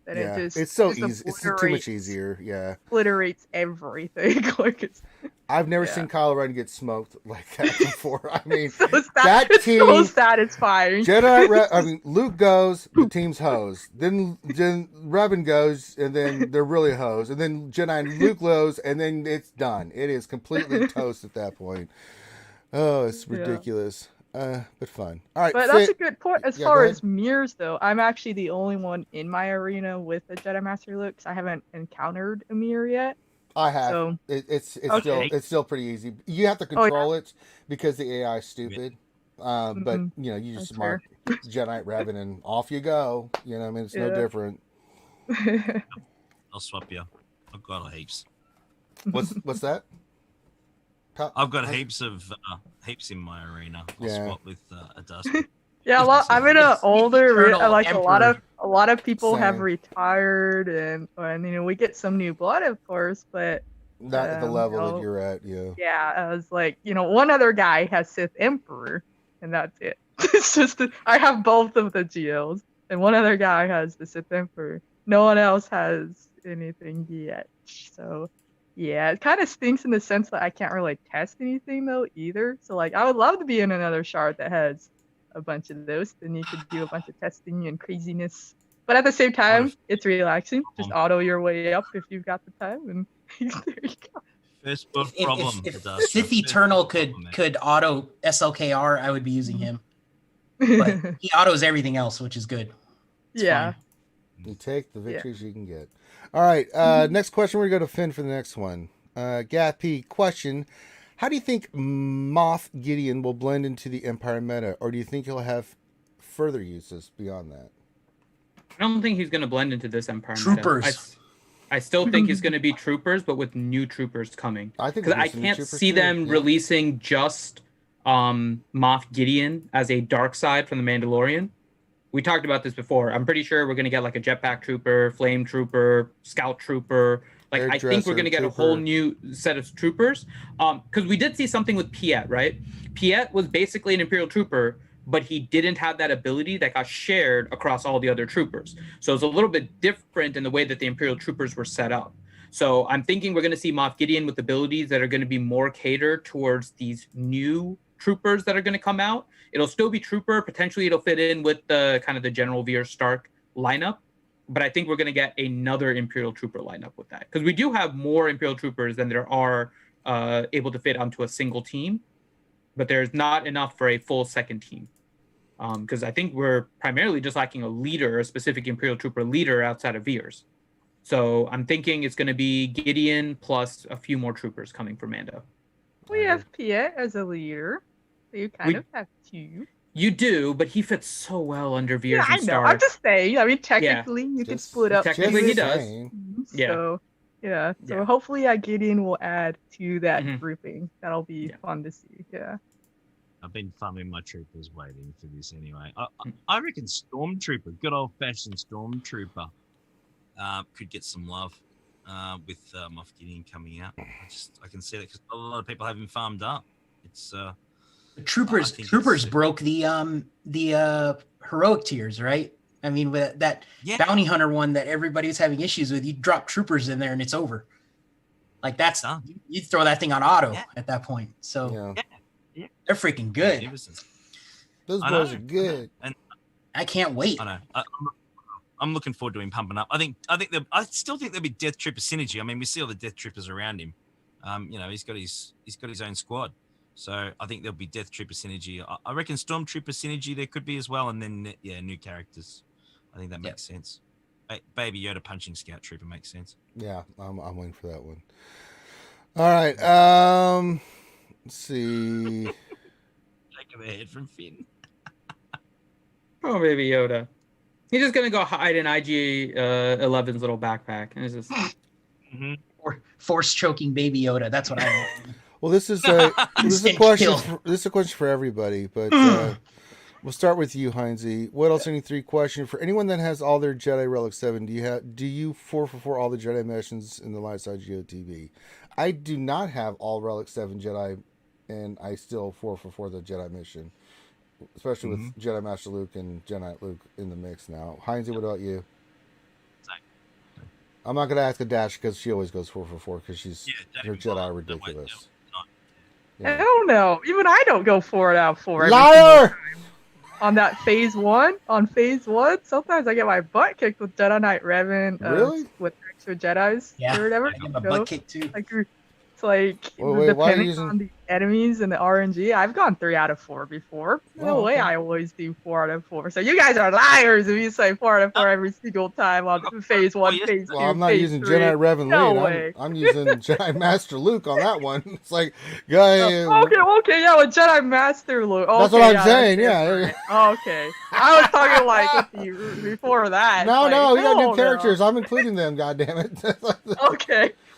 Yeah. It's so easy. It's too much easier. Yeah. Obliterates everything. I've never seen Kylo Ren get smoked like that before. That team so satisfying. Luke goes, the team's hosed. Then Revan goes, and then they're really hosed. And then Jedi and Luke goes, and then it's done. It is completely toast at that point. Oh, it's ridiculous. But fun. All right. But that's a good point. As far as mirrors, though, I'm actually the only one in my arena with the Jedi Master Luke. I haven't encountered a mirror yet. I have. So, it's still pretty easy. You have to control it because the AI is stupid. But you just mark Jedi Revan and off you go. It's no different. I'll swap you. I've got heaps. What's that? I've got heaps in my arena. I'll swap with a dust. Yeah, I'm in an older, like Emperor. a lot of people have Same. retired, and we get some new blood, of course, but Not at the level that you're at, yeah. Yeah, I was like, one other guy has Sith Emperor, and that's it. It's just I have both of the GLs, and one other guy has the Sith Emperor. No one else has anything yet. So, yeah, it kind of stinks in the sense that I can't really test anything though either. So, like, I would love to be in another shard that has a bunch of those. Then you could do a bunch of testing and craziness. But at the same time, it's relaxing. Just auto your way up if you've got the time, and there you go. First world problem. If Sith Eternal could auto SLKR, I would be using him. But he autos everything else, which is good. It's fine. You take the victories you can get. All right. Next question. We're going to go to Finn for the next one. Gappy, question. How do you think Moth Gideon will blend into the Empire meta? Or do you think he'll have further uses beyond that? I don't think he's going to blend into this Empire Troopers. meta. I still think he's going to be troopers, but with new troopers coming. Because I can't see them releasing just Moff Gideon as a dark side from the Mandalorian. We talked about this before. I'm pretty sure we're going to get like a jetpack trooper, flame trooper, scout trooper. Like I think we're going to get a whole new set of troopers. Because we did see something with Piet, right? Piet was basically an Imperial trooper, but he didn't have that ability that got shared across all the other troopers. So it's a little bit different in the way that the Imperial troopers were set up. So I'm thinking we're going to see Moff Gideon with abilities that are going to be more catered towards these new troopers that are going to come out. It'll still be trooper. Potentially it'll fit in with the kind of the General Veer Stark lineup. But I think we're going to get another Imperial trooper lineup with that. Because we do have more Imperial troopers than there are able to fit onto a single team. But there's not enough for a full second team. Because I think we're primarily just lacking a leader, a specific Imperial trooper leader outside of Veers. So I'm thinking it's going to be Gideon plus a few more troopers coming from Mando. We have Piet as a leader. So you kind of have two. You do, but he fits so well under Veers and Stark. I know. I'm just saying. I mean, technically, you could split up. Technically, he does. So, So hopefully, Gideon will add to that grouping. That'll be fun to see. Yeah. I've been farming my troopers waiting for this anyway. I reckon Stormtrooper, good old-fashioned Stormtrooper, could get some love with Moff Gideon coming out. I can see that because a lot of people have him farmed up. It's Troopers broke the heroic tiers, right? I mean, with that bounty hunter one that everybody was having issues with, you drop troopers in there and it's over. Like that's done. You throw that thing on auto at that point. So they're freaking good. Those boys are good, and I can't wait. I know. I'm looking forward to him pumping up. I still think there'll be Death Trooper synergy. I mean, we see all the Death Troopers around him. He's got his own squad. So I think there'll be Death Trooper synergy. I reckon Stormtrooper synergy there could be as well, and then new characters. I think that makes sense. Baby Yoda punching Scout Trooper makes sense. Yeah, I'm waiting for that one. All right, let's see. Take a head from Finn. Oh, Baby Yoda. He's just gonna go hide in IG 11's little backpack, and it's just or force choking Baby Yoda. That's what I want. Well, this is a question. This is a question for everybody, but we'll start with you, Heinze. What else? Any three question for anyone that has all their Jedi Relic 7? Do you 4for4 all the Jedi missions in the light side GOTV? I do not have all Relic 7 Jedi, and I still 4for4 the Jedi mission, especially with Jedi Master Luke and Jedi Knight Luke in the mix now. Heinze, what about you? I'm not going to ask a Dash because she always goes 4for4 because her Jedi are ridiculous. I don't know. Even I don't go 4 out of 4. Liar! On that phase 1, sometimes I get my butt kicked with Jedi Knight Revan. Really? With extra Jedis or whatever. I get my butt kicked too. It's like wait, why are you using enemies in the RNG, I've gone 3 out of 4 before. No way I always do 4 out of 4. So you guys are liars if you say 4 out of 4 every single time on phase 1, phase 2, well, I'm not phase using 3. Jedi Revan No Lead. way. I'm using Jedi Master Luke on that one. It's like, guy. Okay, yeah, with Jedi Master Luke. Okay, that's what I'm saying, yeah. Okay. I was talking like with the before that. No, like, we got new characters. I'm including them, goddammit.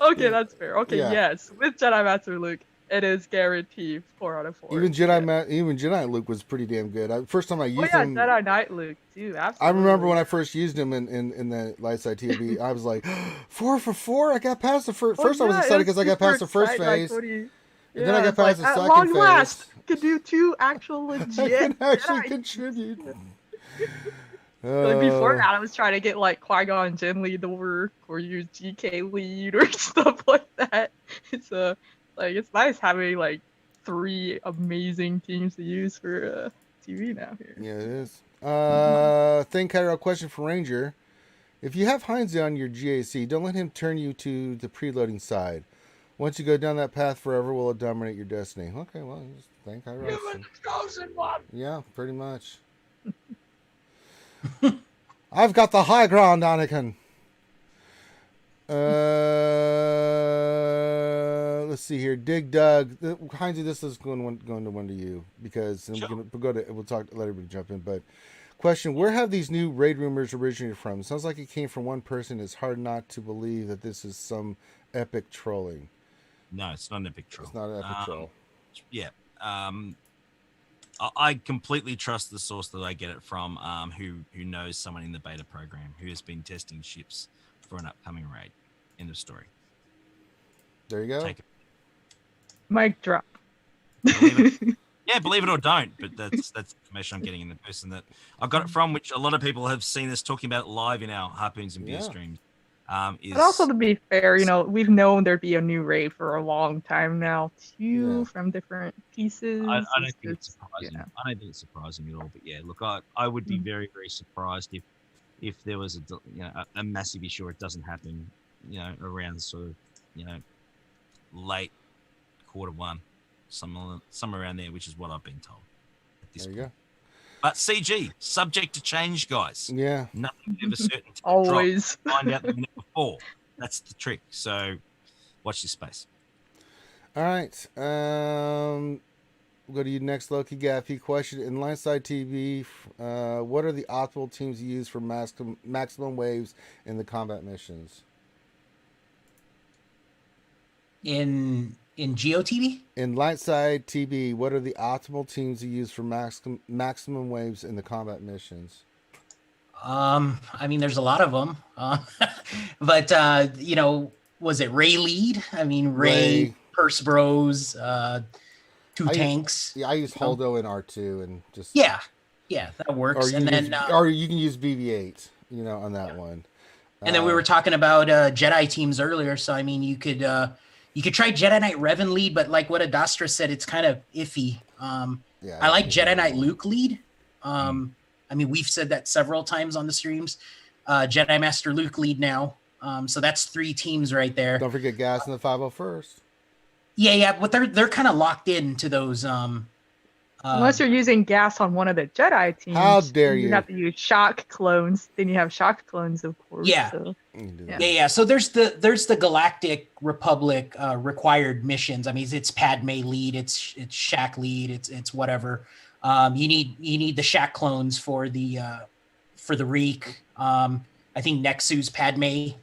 Okay, that's fair. Okay, yes. With Jedi Master Luke, it is guaranteed 4 out of 4. Even Jedi Luke was pretty damn good. First time I used him. Jedi Knight Luke too. Absolutely. I remember when I first used him in the light side TV. I was like, 4 for 4. I got past the first. First, I was excited because I got past the first phase. And then I got past the second phase. At long last, could do 2 actual legit. I can actually contribute. Like before that, I was trying to get like Qui-Gon Jinn lead to work, or use GK lead, or stuff like that. It's it's nice having like 3 amazing teams to use for TV now here. Yeah, it is. Thing Kyro, a question for Ranger. If you have Heinz on your GAC, don't let him turn you to the preloading side. Once you go down that path forever, will it dominate your destiny? Okay, well, thank Kyro. Yeah, pretty much. I've got the high ground, Anakin. Let's see here. Dig Doug. Heinz, this is going to one to you because we'll talk. Let everybody jump in. But question: where have these new raid rumors originated from? It sounds like it came from one person. It's hard not to believe that this is some epic trolling. No, it's not an epic troll. It's not an epic troll. Yeah. I completely trust the source that I get it from, who knows someone in the beta program who has been testing ships for an upcoming raid. End of story. There you go. Take it. Mic drop. Believe it or don't, but that's information I'm getting in the person that I got it from, which a lot of people have seen us talking about live in our Harpoons and Beer streams. But also, to be fair, we've known there'd be a new raid for a long time now too, from different pieces. I don't think it's surprising. I don't think it's surprising at all. But yeah, look, I would be very, very surprised if there was a massive issue or it doesn't happen, around sort of late Q1, somewhere around there, which is what I've been told. At this point. Go. But CG, subject to change, guys. Yeah. Nothing ever certain. Always. Find out the minute before. That's the trick. So watch this space. All right. We'll go to you next, Loki Gaffy. Question. In Lineside TV, what are the optimal teams you use for maximum waves in the combat missions? In GOTV? In Lightside TV, what are the optimal teams you use for maximum waves in the combat missions? I mean, there's a lot of them. But, was it Ray lead? I mean, Ray. Purse Bros, 2 tanks. I use Holdo and R2 and just... Yeah, that works. Or you can use BB-8, on that one. And then we were talking about Jedi teams earlier, so, I mean, you could try Jedi Knight Revan lead, but like what Adastra said, it's kind of iffy. I like Jedi Knight Luke lead. I mean, we've said that several times on the streams. Jedi Master Luke lead now. So that's 3 teams right there. Don't forget Gas in the 501st. Yeah, but they're kind of locked into those. Unless you're using gas on one of the Jedi teams. How dare you? You have to use shock clones. Then you have shock clones, of course. Yeah. So. Yeah. So there's the Galactic Republic required missions. I mean, it's Padme lead, it's Shaq lead, it's whatever. You need the Shaq clones for the Reek. I think Nexu's Padme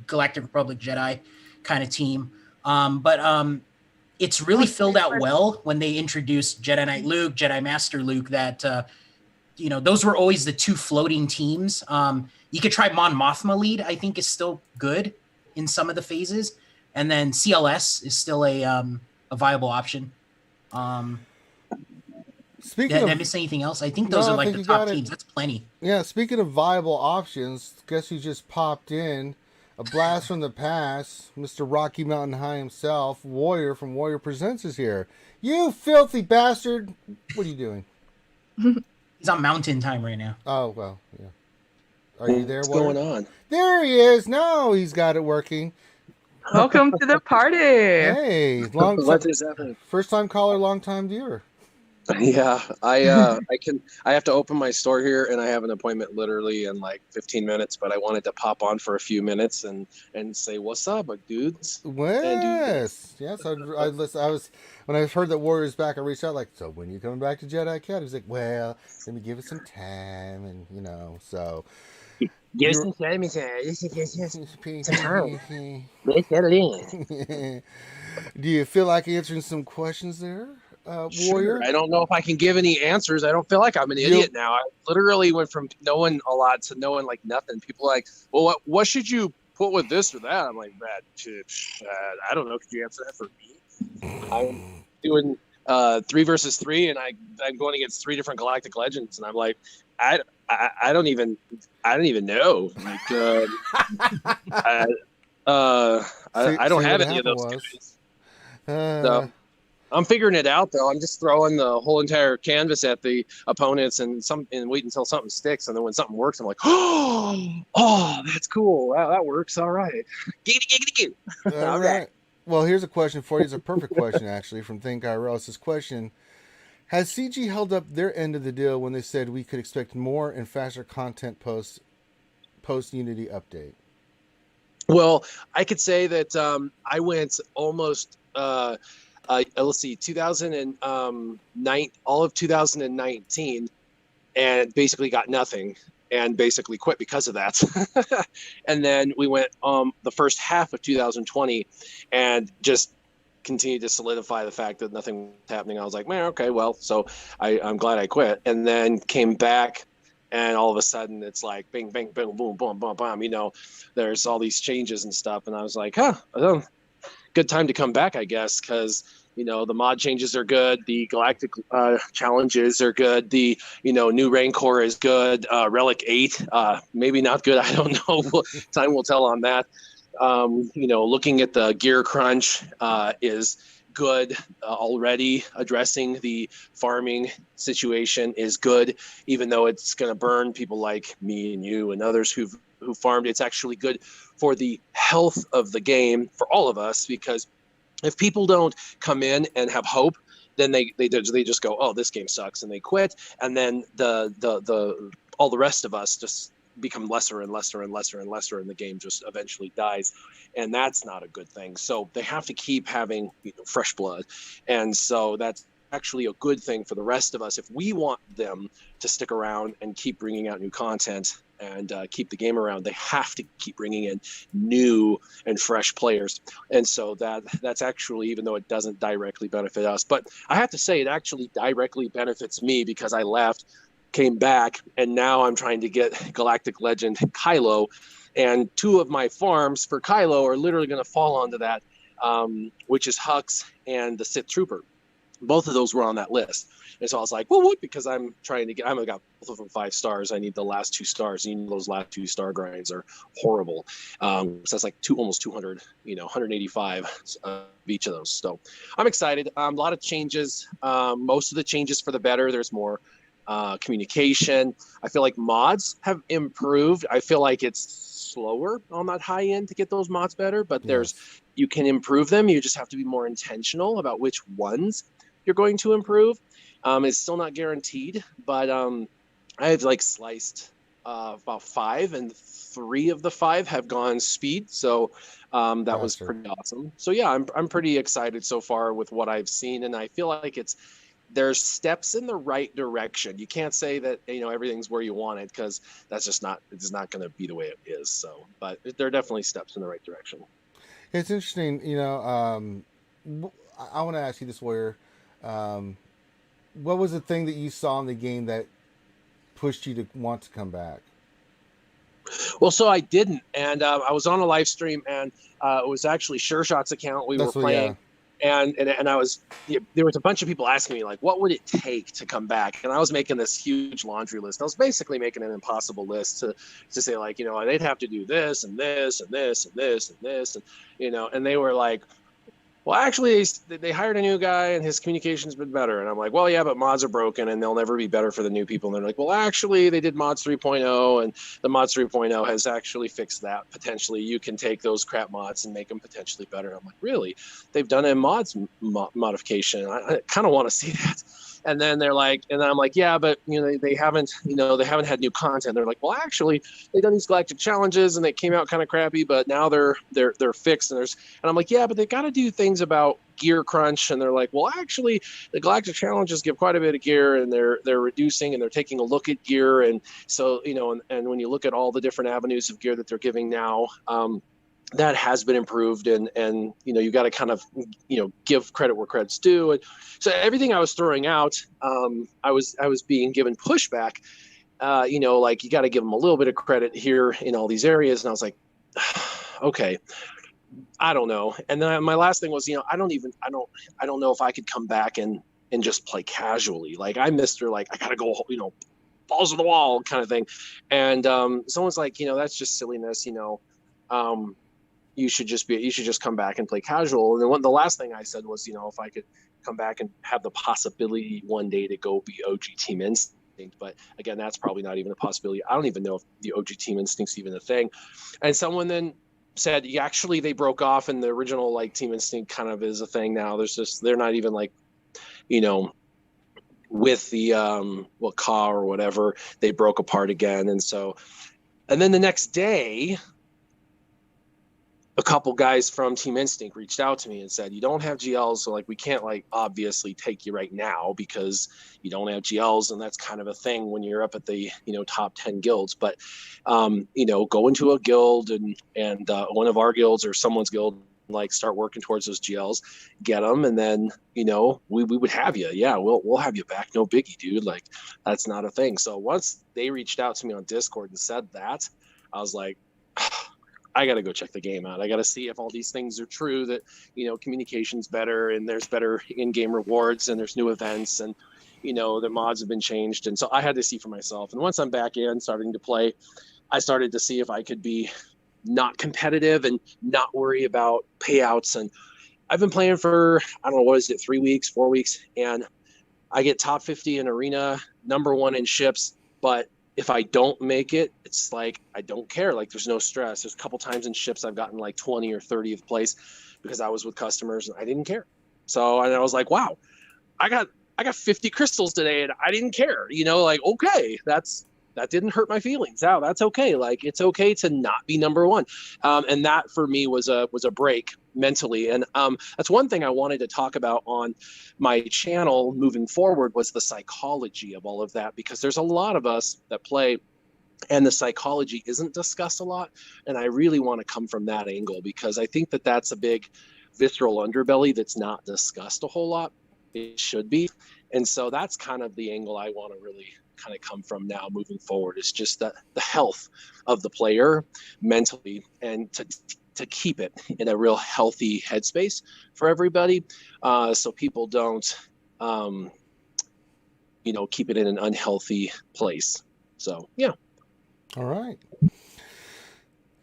Galactic Republic Jedi kind of team. But it's really filled out well when they introduced Jedi Knight Luke, Jedi Master Luke, that, those were always the 2 floating teams. You could try Mon Mothma lead, I think is still good in some of the phases. And then CLS is still a viable option. Did I miss anything else? I think those are like the top teams. That's plenty. Yeah, speaking of viable options, guess who just popped in? A blast from the past. Mr. Rocky Mountain High himself, Warrior from Warrior Presents is here. You filthy bastard. What are you doing? He's on mountain time right now. Oh, well, yeah. Are you there, What's Warrior? going on? There he is. No, he's got it working. Welcome to the party. Hey, What is happening? First time caller, long time viewer. Yeah, I have to open my store here, and I have an appointment literally in like 15 minutes. But I wanted to pop on for a few minutes and say what's up, dudes. Yes. I was when I heard that Warrior's back, I reached out like, so when you coming back to Jedi Academy? He's like, well, let me give it some time, and so. Give us some time, let's get it in. Do you feel like answering some questions there, Warrior? Sure. I don't know if I can give any answers. I don't feel like I'm an idiot now. I literally went from knowing a lot to knowing like nothing. People are like, well, what should you put with this or that? I'm like, I don't know. Could you answer that for me? I'm doing 3 versus 3, and I'm going against 3 different Galactic Legends, and I'm like, I don't even know. Like, I don't have any of those guys. So I'm figuring it out, though. I'm just throwing the whole entire canvas at the opponents and wait until something sticks, and then when something works, I'm like, oh, that's cool. That works. All right. Giggity. All right. Well, here's a question for you. It's a perfect question, actually, from Think IRL. This question: has CG held up their end of the deal when they said we could expect more and faster content post Unity update? Well, I could say that I went almost let's see, 2009, all of 2019, and basically got nothing, and basically quit because of that. And then we went the first half of 2020, and just continued to solidify the fact that nothing was happening. I was like, man, okay, well, so I'm glad I quit, and then came back. And all of a sudden, it's like bing, bang, boom, boom, boom, boom, boom. There's all these changes and stuff. And I was like, good time to come back, I guess, because, the mod changes are good. The Galactic challenges are good. The, new Rancor is good. Relic 8, maybe not good. I don't know. Time will tell on that. Looking at the gear crunch is good already. Addressing the farming situation is good, even though it's going to burn people like me and you and others who farmed. It's actually good for the health of the game for all of us, because if people don't come in and have hope, then they just go, oh, this game sucks, and they quit, and then the all the rest of us just become lesser and lesser and lesser and lesser, and the game just eventually dies, and that's not a good thing. So they have to keep having fresh blood, and so that's actually a good thing for the rest of us if we want them to stick around and keep bringing out new content and keep the game around. They have to keep bringing in new and fresh players, and so that's actually, even though it doesn't directly benefit us, but I have to say it actually directly benefits me, because I left, came back, and now I'm trying to get Galactic Legend Kylo, and 2 of my farms for Kylo are literally going to fall onto that, which is Hux and the Sith Trooper. Both of those were on that list, and so I was like, well, what? Because I'm trying to get, I've got both of them 5 stars. I need the last 2 stars. Those last 2 star grinds are horrible. So that's like almost 200, 185 each of those. So I'm excited. A lot of changes. Most of the changes for the better. There's more communication. I feel like mods have improved. I feel like it's slower on that high end to get those mods better, but you can improve them. You just have to be more intentional about which ones you're going to improve. It's still not guaranteed, but I've sliced about 5, and 3 of the 5 have gone speed. So that was pretty awesome. So yeah, I'm pretty excited so far with what I've seen, and I feel like there's steps in the right direction. You can't say that everything's where you want it, because it's not going to be the way it is. So, but there are definitely steps in the right direction. It's interesting. I want to ask you this, Warrior. What was the thing that you saw in the game that pushed you to want to come back? Well, so I didn't, and I was on a live stream, and it was actually SureShot's account we were playing. Yeah. And I was, there was a bunch of people asking me, like, what would it take to come back? And I was making this huge laundry list. I was basically making an impossible list to say, like, they'd have to do this and this and this and this and this. And, and they were like, well, actually, they hired a new guy and his communication's been better. And I'm like, well, yeah, but mods are broken and they'll never be better for the new people. And they're like, well, actually, they did mods 3.0 and the mods 3.0 has actually fixed that. Potentially, you can take those crap mods and make them potentially better. I'm like, really? They've done a mods modification. I kind of want to see that. And then they're like, and then I'm like, yeah, but they haven't had new content. They're like, well, actually, they've done these galactic challenges and they came out kind of crappy, but now they're fixed. And I'm like, yeah, but they got to do things about gear crunch. And they're like, well, actually, the galactic challenges give quite a bit of gear, and they're reducing and they're taking a look at gear. And so and when you look at all the different avenues of gear that they're giving now, that has been improved, and you got to kind of give credit where credit's due. And so everything I was throwing out, I was being given pushback. Like you got to give them a little bit of credit here in all these areas, and I was like, okay, I don't know. And then my last thing was, I don't know if I could come back and just play casually. Like I'm Mr. Like I gotta go, balls to the wall kind of thing. And someone's like, that's just silliness, you should just come back and play casual. And then the last thing I said was, if I could come back and have the possibility one day to go be OG Team Instinct. But again, that's probably not even a possibility. I don't even know if the OG Team Instinct's even a thing. And someone then said, yeah, actually they broke off, and the original like Team Instinct kind of is a thing now. They're not even like, with the Ka or whatever, they broke apart again. And then the next day, a couple guys from Team Instinct reached out to me and said, you don't have GLs, so like we can't like obviously take you right now because you don't have GLs, and that's kind of a thing when you're up at the top 10 guilds. But go into a guild and one of our guilds or someone's guild, like start working towards those GLs, get them, and then we would have you. Yeah, we'll have you back, no biggie, dude. Like that's not a thing. So once they reached out to me on Discord and said that, I was like, I got to go check the game out. I got to see if all these things are true, that, communication's better and there's better in-game rewards and there's new events and, the mods have been changed. And so I had to see for myself. And once I'm back in starting to play, I started to see if I could be not competitive and not worry about payouts. And I've been playing for, I don't know, what is it, 3 weeks, 4 weeks. And I get top 50 in arena, number 1 in ships, but if I don't make it, it's like, I don't care. Like there's no stress. There's a couple times in ships I've gotten like 20 or 30th place because I was with customers and I didn't care. So, and I was like, wow, I got 50 crystals today and I didn't care, like, okay, that didn't hurt my feelings. Wow, that's okay. Like it's okay to not be number 1. And that for me was a break mentally. And that's one thing I wanted to talk about on my channel moving forward, was the psychology of all of that, because there's a lot of us that play and the psychology isn't discussed a lot. And I really want to come from that angle, because I think that that's a big visceral underbelly that's not discussed a whole lot. It should be. And so that's kind of the angle I want to really kind of come from now moving forward, is just the health of the player mentally, and to keep it in a real healthy headspace for everybody, so people don't keep it in an unhealthy place. So yeah. All right.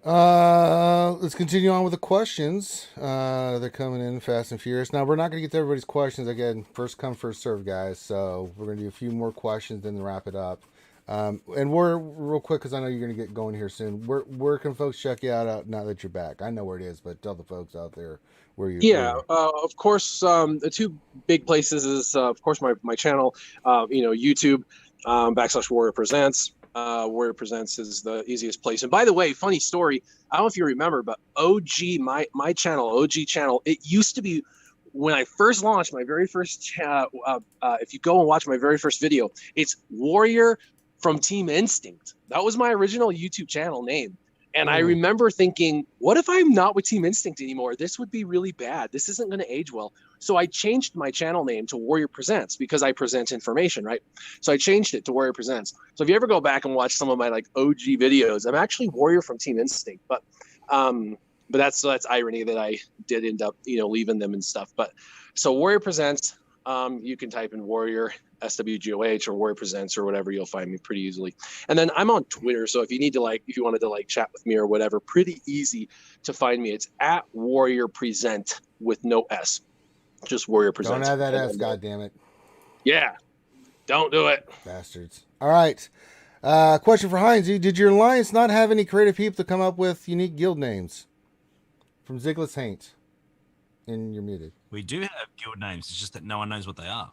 Let's continue on with the questions. They're coming in fast and furious. Now, we're not going to get to everybody's questions. Again, first come, first serve, guys. So we're going to do a few more questions, then wrap it up. And we're real quick, because I know you're going to get going here soon. Where can folks check you out now that you're back? I know where it is, but tell the folks out there where you're. Yeah, of course. The two big places is, of course, my channel, YouTube, /Warrior Presents. Warrior Presents is the easiest place. And by the way, funny story, I don't know if you remember, but OG, my channel, OG channel, it used to be, when I first launched my very first, if you go and watch my very first video, it's Warrior from Team Instinct. That was my original YouTube channel name. And I remember thinking, what if I'm not with Team Instinct anymore? This would be really bad. This isn't going to age well. So I changed my channel name to Warrior Presents, because I present information, right? So I changed it to Warrior Presents. So if you ever go back and watch some of my like OG videos, I'm actually Warrior from Team Instinct. But that's irony that I did end up, leaving them and stuff. But so Warrior Presents, you can type in Warrior SWGOH or Warrior Presents or whatever, you'll find me pretty easily. And then I'm on Twitter, so if you wanted to chat with me or whatever, pretty easy to find me. It's at Warrior Present with no S. Just Warrior Presents. Don't add that S, goddammit. Yeah. Don't do it. Bastards. All right. Question for Heinzie. Did your alliance not have any creative people to come up with unique guild names? From Ziglis Haint. And you're muted. We do have guild names. It's just that no one knows what they are.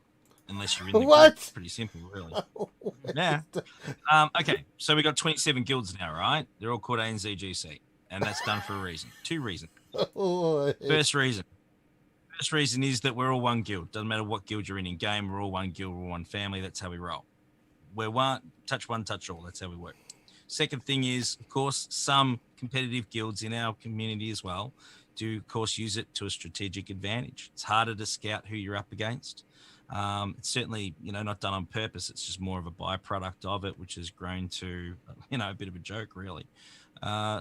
Unless you're in the what? Group. It's pretty simple, really. Yeah. Okay, so we got 27 guilds now, right? They're all called ANZGC. And that's done for a reason. 2 reasons. First reason is that we're all one guild. Doesn't matter what guild you're in game. We're all one guild. We're one family. That's how we roll. We're one, touch all. That's how we work. Second thing is, of course, some competitive guilds in our community as well do, of course, use it to a strategic advantage. It's harder to scout who you're up against. It's certainly, not done on purpose. It's just more of a byproduct of it, which has grown to, a bit of a joke, really. I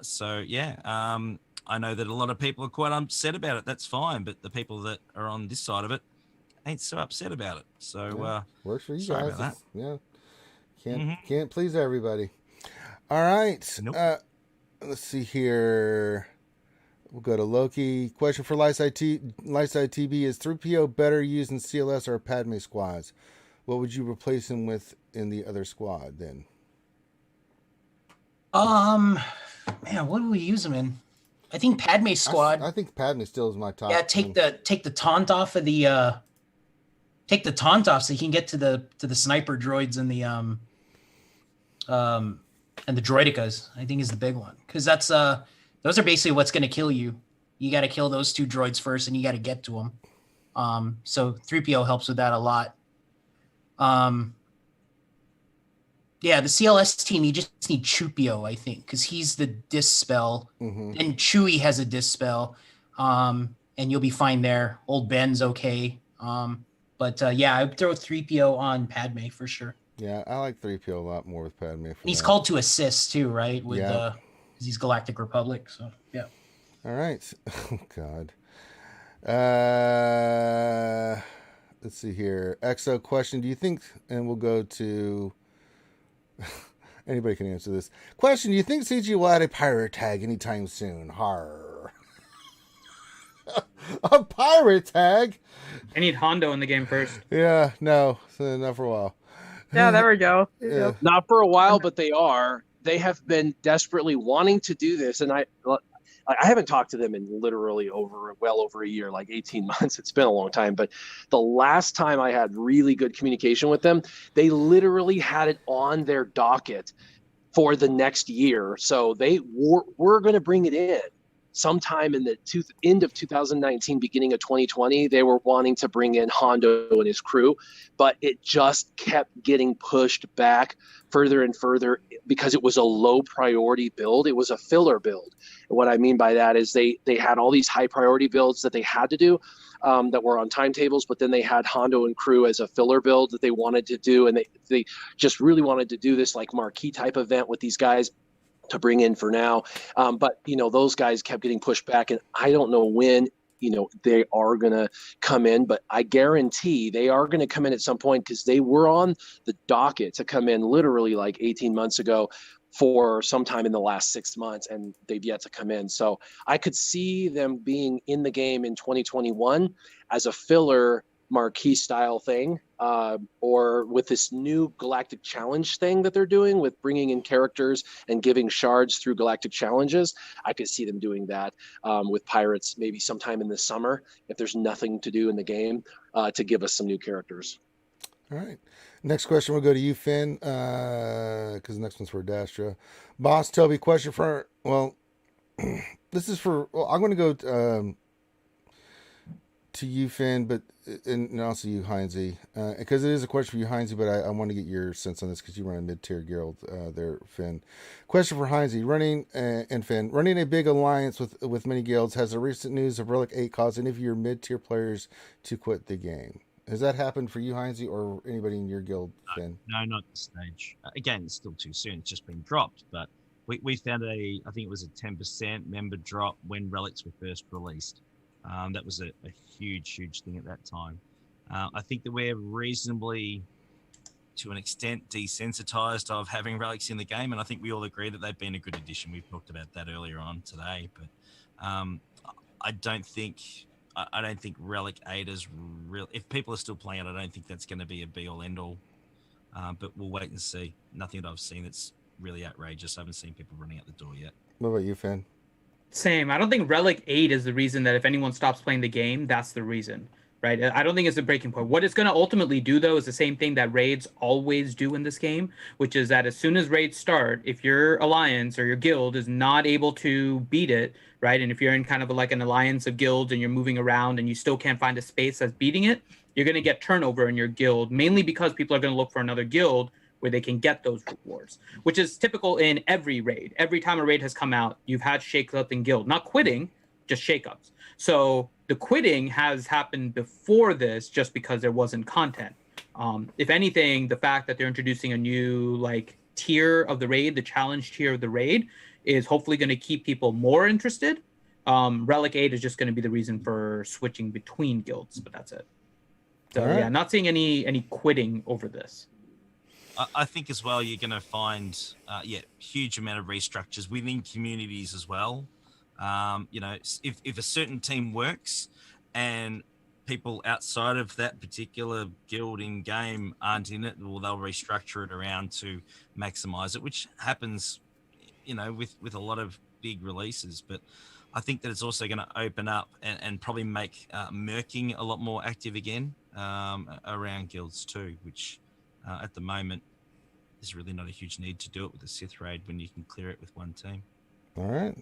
know that a lot of people are quite upset about it. That's fine, but the people that are on this side of it ain't so upset about it. So works for you sorry guys. About that. Yeah, can't please everybody. All right. Nope. Let's see here. We'll go to Loki. Question for Lightside TB: is 3PO better used in CLS or Padme squads? What would you replace him with in the other squad then? Man, what do we use him in? I think Padme squad. I think Padme still is my top. Yeah, take the taunt off of the take the taunt off so you can get to the sniper droids and the droidicas. I think is the big one, because that's those are basically what's going to kill you. You got to kill those 2 droids first, and you got to get to them. So 3PO helps with that a lot. Yeah, the CLS team, you just need Chupio, I think, because he's the dispel, and Chewie has a dispel, and you'll be fine there. Old Ben's okay, but I would throw 3PO on Padme for sure. Yeah, I like 3PO a lot more with Padme. And he's called to assist too, right? With because he's Galactic Republic, so yeah. All right. Oh God. Let's see here. EXO question: do you think? And we'll go to. Anybody can answer this question. Do you think CG will add a pirate tag anytime soon? Har. A pirate tag? I need Hondo in the game first. Yeah, no, not for a while. Yeah, there we go. Yeah. Not for a while, but they are. They have been desperately wanting to do this, and I haven't talked to them in literally well over a year, like 18 months. It's been a long time. But the last time I had really good communication with them, they literally had it on their docket for the next year. So they were going to bring it in sometime in the end of 2019, beginning of 2020. They were wanting to bring in Hondo and his crew, but it just kept getting pushed back further and further because it was a low priority build. It was a filler build. And what I mean by that is they had all these high priority builds that they had to do that were on timetables, but then they had Hondo and crew as a filler build that they wanted to do. And they just really wanted to do this like marquee type event with these guys to bring in for now. But, those guys kept getting pushed back, and I don't know when, they are going to come in, but I guarantee they are going to come in at some point, because they were on the docket to come in literally like 18 months ago for sometime in the last 6 months, and they've yet to come in. So I could see them being in the game in 2021 as a filler marquee style thing, or with this new Galactic Challenge thing that they're doing with bringing in characters and giving shards through Galactic Challenges. I could see them doing that with Pirates maybe sometime in the summer if there's nothing to do in the game to give us some new characters. All right. Next question will go to you, Finn, because the next one's for Dastra. Boss Toby, question for, this is for, I'm going to go to you, Finn, but and also you, Heinzie, because it is a question for you, Heinzie, but I want to get your sense on this because you run a mid-tier guild there, Finn. Question for Heinzie, running a big alliance with many guilds. Has the recent news of Relic 8 caused any of your mid-tier players to quit the game? Has that happened for you, Heinzie, or anybody in your guild, Finn? No, not at this stage. Again, it's still too soon. It's just been dropped, but we found I think it was a 10% member drop when Relics were first released. That was a huge thing at that time. I think that we're reasonably, to an extent, desensitized of having Relics in the game, and I think we all agree that they've been a good addition. We've talked about that earlier on today, but I don't think I don't think Relic 8 is real. If people are still playing it, I don't think that's going to be a be-all, end-all. But we'll wait and see. Nothing that I've seen that's really outrageous. I haven't seen people running out the door yet. What about you, Finn? Same. I don't think Relic 8 is the reason that if anyone stops playing the game, that's the reason, right? I don't think it's a breaking point. What it's going to ultimately do, though, is the same thing that raids always do in this game, which is that as soon as raids start, if your alliance or your guild is not able to beat it, right? And if you're in kind of like an alliance of guilds and you're moving around and you still can't find a space that's beating it, you're going to get turnover in your guild, mainly because people are going to look for another guild where they can get those rewards, which is typical in every raid. Every time a raid has come out, you've had shakeup in guild, not quitting, just shakeups. So the quitting has happened before this just because there wasn't content. If anything, the fact that they're introducing a new like tier of the raid, the challenge tier of the raid, is hopefully going to keep people more interested. Relic 8 is just going to be the reason for switching between guilds, but that's it. So right. Yeah, not seeing any quitting over this. I think as well, you're going to find, huge amount of restructures within communities as well. If a certain team works and people outside of that particular guild in game aren't in it, well, they'll restructure it around to maximize it, which happens, with a lot of big releases. But I think that it's also going to open up and probably make murking a lot more active again around guilds too, which at the moment, there's really not a huge need to do it with a Sith raid when you can clear it with one team. All right.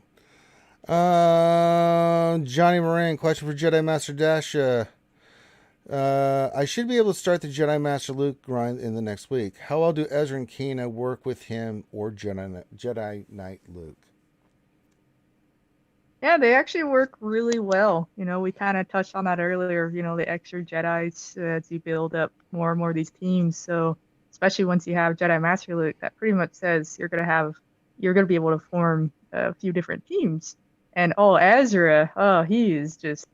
Johnny Moran, question for Jedi Master Dash. I should be able to start the Jedi Master Luke grind in the next week. How well do Ezra and Kina work with him or Jedi Knight Luke? Yeah, they actually work really well. We kind of touched on that earlier, the extra Jedis as you build up more and more of these teams. So especially once you have Jedi Master Luke, that pretty much says you're gonna be able to form a few different teams. And Ezra, he is just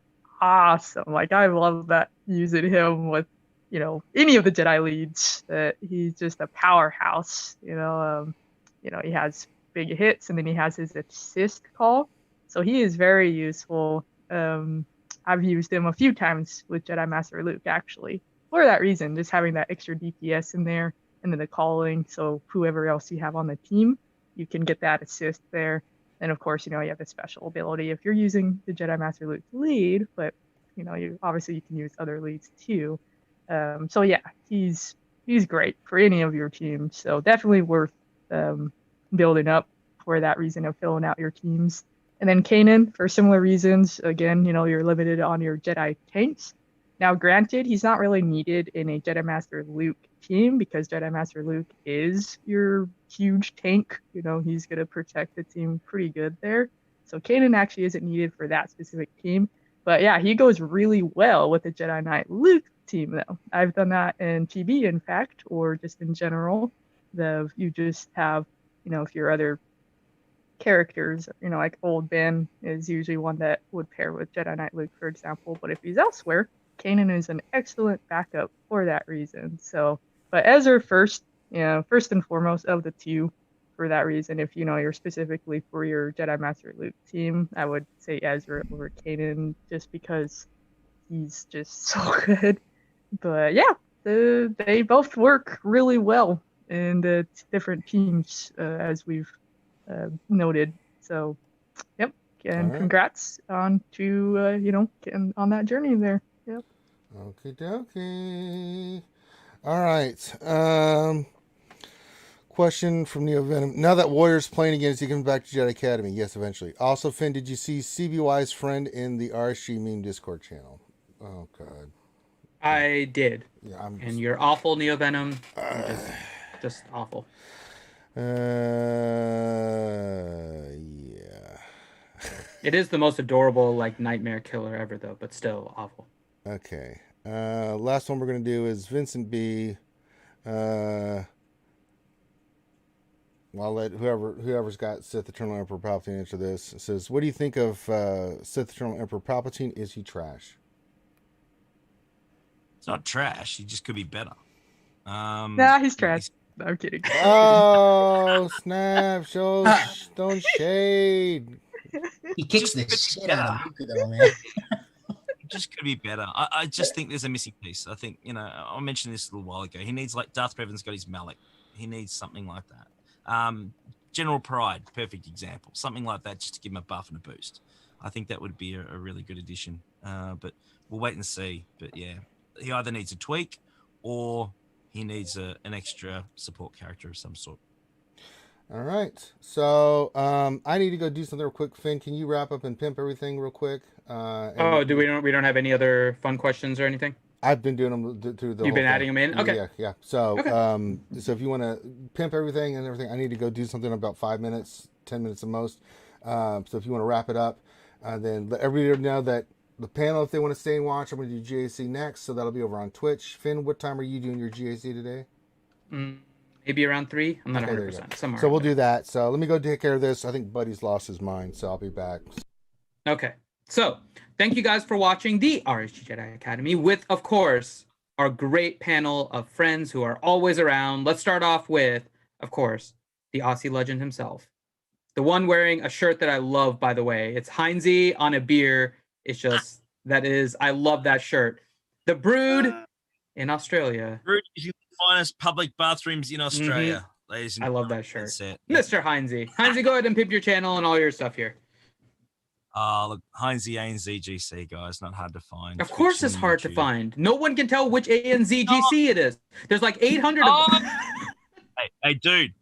awesome. Like I love that using him with, any of the Jedi leads. That he's just a powerhouse. He has big hits and then he has his assist call. So he is very useful. I've used him a few times with Jedi Master Luke actually. For that reason, just having that extra DPS in there and then the calling, so whoever else you have on the team, you can get that assist there. And of course, you have the special ability if you're using the Jedi Master Luke to lead, but you can use other leads too. So yeah, he's great for any of your teams. So definitely worth building up for that reason of filling out your teams. And then Kanan, for similar reasons, again, you're limited on your Jedi tanks. Now, granted, he's not really needed in a Jedi Master Luke team because Jedi Master Luke is your huge tank. He's going to protect the team pretty good there. So Kanan actually isn't needed for that specific team. But yeah, he goes really well with the Jedi Knight Luke team, though. I've done that in TB, in fact, or just in general. You just have, if your other characters, like Old Ben is usually one that would pair with Jedi Knight Luke, for example. But if he's elsewhere, Kanan is an excellent backup for that reason. So, but Ezra first and foremost of the two for that reason. If you're specifically for your Jedi Master Luke team, I would say Ezra over Kanan just because he's just so good. But yeah, they both work really well in the different teams as we've noted. So, yep. And right. Congrats on to getting on that journey there. Yep. Okie dokie. All right. Question from Neo Venom. Now that Warrior's playing again, is he coming back to Jedi Academy? Yes, eventually. Also, Finn, did you see CBY's friend in the RSG meme Discord channel? Oh, God. I did. Yeah, and you're awful, Neo Venom. Just awful. Yeah. It is the most adorable, nightmare killer ever, though, but still awful. Okay. Last one we're going to do is Vincent B. I'll let whoever's got Sith Eternal Emperor Palpatine answer this. It says, what do you think of Sith Eternal Emperor Palpatine? Is he trash? It's not trash. He just could be better. Nah, he's trash. No, I'm kidding. Oh, snap. Don't shade. He kicks the shit out of Luke, though, man. just could be better. I just think there's a missing piece. I think, I mentioned this a little while ago. He needs, like Darth Revan's got his Malak. He needs something like that. General Pride, perfect example. Something like that just to give him a buff and a boost. I think that would be a really good addition. But we'll wait and see. But yeah, he either needs a tweak or he needs an extra support character of some sort. All right. So I need to go do something real quick. Finn, can you wrap up and pimp everything real quick? We don't have any other fun questions or anything? I've been doing them through the. You've been adding them in. Okay. Yeah. So okay. So if you want to pimp everything, I need to go do something in about 5 minutes, 10 minutes at most. So if you want to wrap it up, then let everybody know that the panel, if they want to stay and watch, I'm going to do GAC next. So that'll be over on Twitch. Finn, what time are you doing your GAC today? Maybe around 3. I'm not 100%. Somewhere. So we'll do that. So let me go take care of this. I think Buddy's lost his mind, so I'll be back. Okay. So thank you guys for watching the RSG Jedi Academy with, of course, our great panel of friends who are always around. Let's start off with, of course, the Aussie legend himself. The one wearing a shirt that I love, by the way. It's Heinzie on a beer. It's just, I love that shirt. The Brood in Australia. Brood is the finest public bathrooms in Australia. Ladies and I love that shirt. Mr. Heinzie. Heinzie, go ahead and pimp your channel and all your stuff here. Look, Heinzie ANZGC, guys, not hard to find. Of course it's hard to find. No one can tell which ANZGC it is. There's like 800 of them. Hey, dude.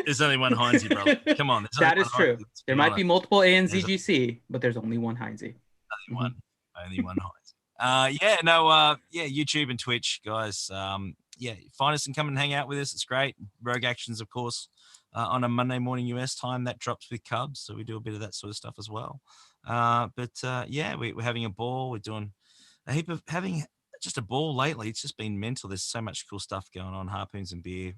There's only one Heinzie, brother. Come on. That is true. There might be multiple ANZGC, but there's only one Heinzie. Only one Heinzie. YouTube and Twitch, guys. Find us and come and hang out with us. It's great. Rogue Actions, of course, on a Monday morning US time. That drops with Cubs, so we do a bit of that sort of stuff as well. We're having a ball. We're doing a heap of having just a ball lately. It's just been mental. There's so much cool stuff going on. Harpoons and beer.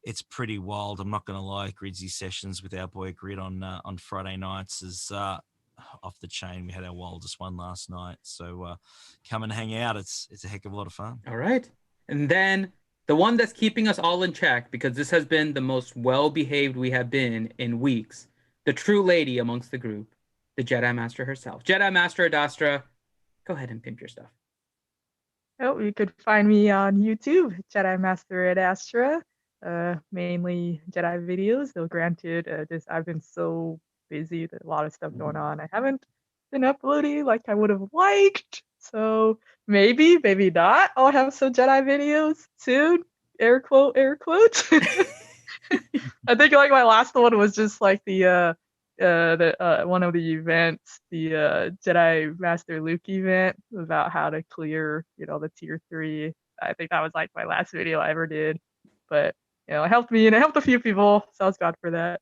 It's pretty wild. I'm not going to lie. Gridsy sessions with our boy Grid on Friday nights is off the chain. We had our wildest one last night. So come and hang out. It's a heck of a lot of fun. All right. And then the one that's keeping us all in check, because this has been the most well-behaved we have been in weeks, the true lady amongst the group, the Jedi Master herself. Jedi Master Adastra, go ahead and pimp your stuff. Oh, you could find me on YouTube, Jedi Master Adastra. Mainly Jedi videos, though granted, I've been so busy, there's a lot of stuff going on. I haven't been uploading like I would have liked, so maybe not. I'll have some Jedi videos soon. Air quotes. I think like my last one was just like the one of the events, the Jedi Master Luke event about how to clear, the tier 3. I think that was like my last video I ever did, but it helped me and it helped a few people, so I was glad for that.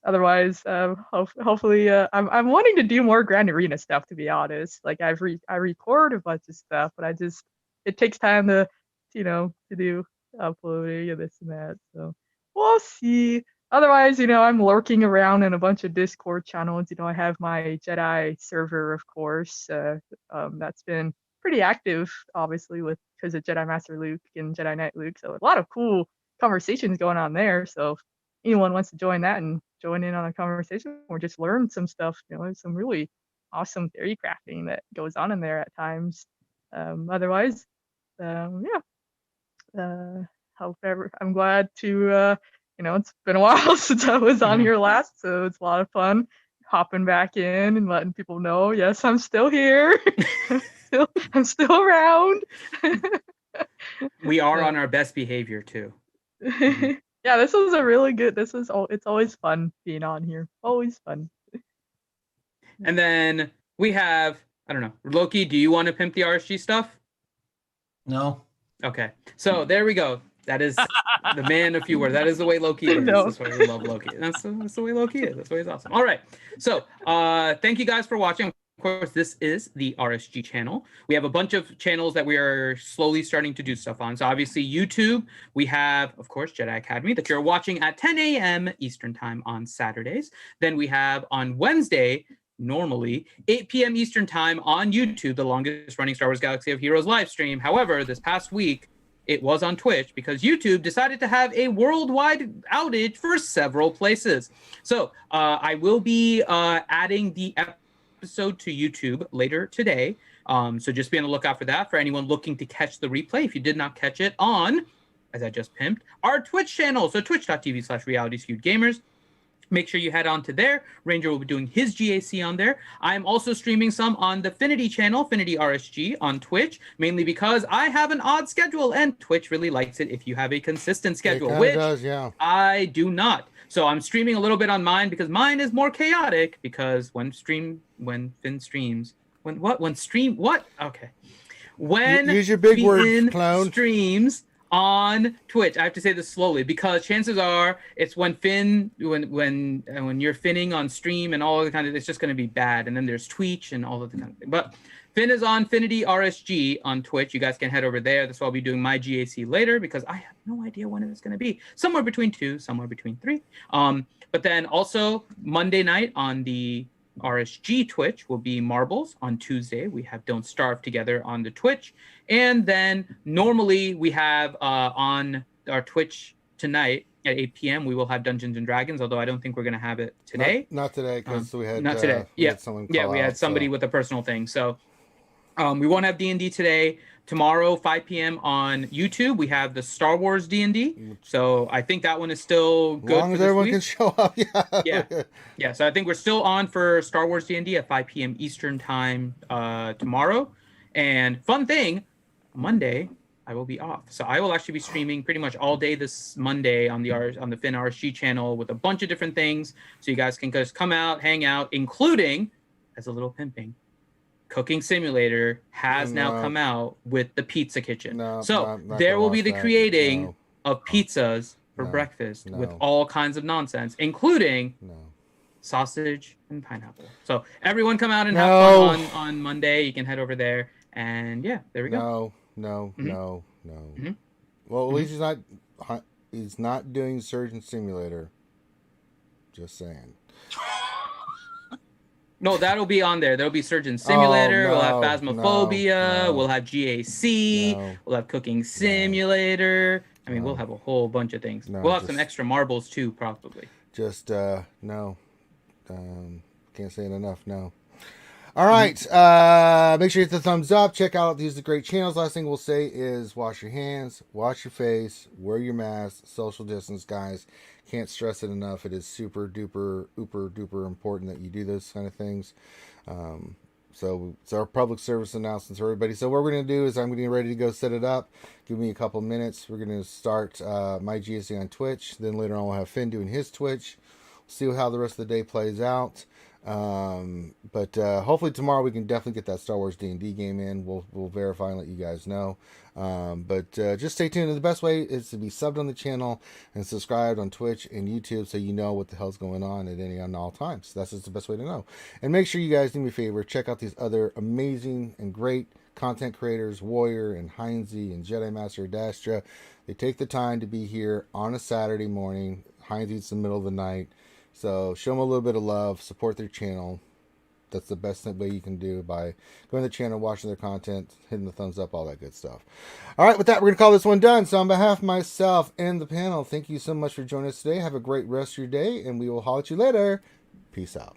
Otherwise, hopefully, I'm wanting to do more Grand Arena stuff, to be honest. Like I record a bunch of stuff, but it takes time to do uploading and this and that. So we'll see. Otherwise, I'm lurking around in a bunch of Discord channels. I have my Jedi server, of course. That's been pretty active, obviously, because of Jedi Master Luke and Jedi Knight Luke. So a lot of cool conversations going on there. So if anyone wants to join that and join in on a conversation or just learn some stuff, there's some really awesome theory crafting that goes on in there at times. Otherwise, however, I'm glad to, it's been a while since I was on here last, so it's a lot of fun hopping back in and letting people know, yes, I'm still here. I'm still around. We are on our best behavior too. Yeah, this was a really good. It's always fun being on here. Always fun. And then we have, I don't know, Loki, do you want to pimp the RSG stuff? No. Okay. So there we go. That is the man of few words. That is the way Loki is. No. That's why we love Loki. That's the way Loki is. That's why he's awesome. All right. So thank you guys for watching. Of course, this is the RSG channel. We have a bunch of channels that we are slowly starting to do stuff on. So obviously YouTube, we have, of course, Jedi Academy that you're watching at 10 a.m. Eastern time on Saturdays. Then we have on Wednesday, normally 8 p.m. Eastern time on YouTube, the longest running Star Wars Galaxy of Heroes live stream. However, this past week, it was on Twitch because YouTube decided to have a worldwide outage for several places. So I will be adding the episode to YouTube later today. So just be on the lookout for that. For anyone looking to catch the replay, if you did not catch it on, as I just pimped, our Twitch channel. So twitch.tv/realityskewedgamers. Make sure you head on to there. Ranger will be doing his GAC on there. I'm also streaming some on the Finity channel, Finity RSG on Twitch, mainly because I have an odd schedule and Twitch really likes it if you have a consistent schedule, which does, yeah. I do not. So I'm streaming a little bit on mine because mine is more chaotic because when Finn streams, use your big words, clown. Streams on Twitch. I have to say this slowly because chances are it's when you're finning on stream and all the kind of, it's just going to be bad. And then there's Twitch and all of the kind of thing. But Finn is on Finity RSG on Twitch. You guys can head over there. That's why I'll be doing my GAC later because I have no idea when it's going to be. Somewhere between 2, somewhere between 3. But then also Monday night on the RSG Twitch will be Marbles. On Tuesday, we have Don't Starve Together on the Twitch. And then normally we have on our Twitch tonight at 8 p.m. we will have Dungeons and Dragons, although I don't think we're going to have it today. Not today because we had not today. We had someone we had somebody with a personal thing. So we won't have D&D today. Tomorrow, 5 p.m. on YouTube, we have the Star Wars D&D. So I think that one is still good. As long as everyone can show up, yeah. So I think we're still on for Star Wars D&D at 5 p.m. Eastern time tomorrow. And fun thing, Monday I will be off, so I will actually be streaming pretty much all day this Monday on the Finn RSG channel with a bunch of different things. So you guys can just come out, hang out, including as a little pimping. Cooking Simulator has now come out with the pizza kitchen. There will be the creating of pizzas for breakfast with all kinds of nonsense, including sausage and pineapple. So everyone come out and have fun on Monday. You can head over there. And yeah, there we go. No. Well, at least he's not doing Surgeon Simulator. Just saying. No, that'll be on there. There'll be Surgeon Simulator. We'll have Phasmophobia. We'll have GAC. We'll have Cooking Simulator. I mean, we'll have a whole bunch of things. We'll have some extra marbles too, probably. Just no. Can't say it enough. No. All right. Make sure you hit the thumbs up. Check out these great channels. Last thing we'll say is wash your hands, wash your face, wear your mask, social distance, guys. Can't stress it enough. It is super duper, uber duper important that you do those kind of things. So it's our public service announcements for everybody. So what we're going to do is I'm getting ready to go set it up. Give me a couple minutes. We're going to start my GSC on Twitch. Then later on we'll have Finn doing his Twitch. See how the rest of the day plays out. But hopefully tomorrow we can definitely get that Star Wars D&D game in. We'll verify and let you guys know. But just stay tuned. The best way is to be subbed on the channel and subscribed on Twitch and YouTube so you know what the hell's going on at any and all times. That's just the best way to know. And make sure you guys do me a favor. Check out these other amazing and great content creators, Warrior and Heinze and Jedi Master Dastra. They take the time to be here on a Saturday morning. Heinze's in the middle of the night. So show them a little bit of love, support their channel. That's the best way you can do by going to the channel, watching their content, hitting the thumbs up, all that good stuff. All right, with that, we're going to call this one done. So on behalf of myself and the panel, thank you so much for joining us today. Have a great rest of your day, and we will holler at you later. Peace out.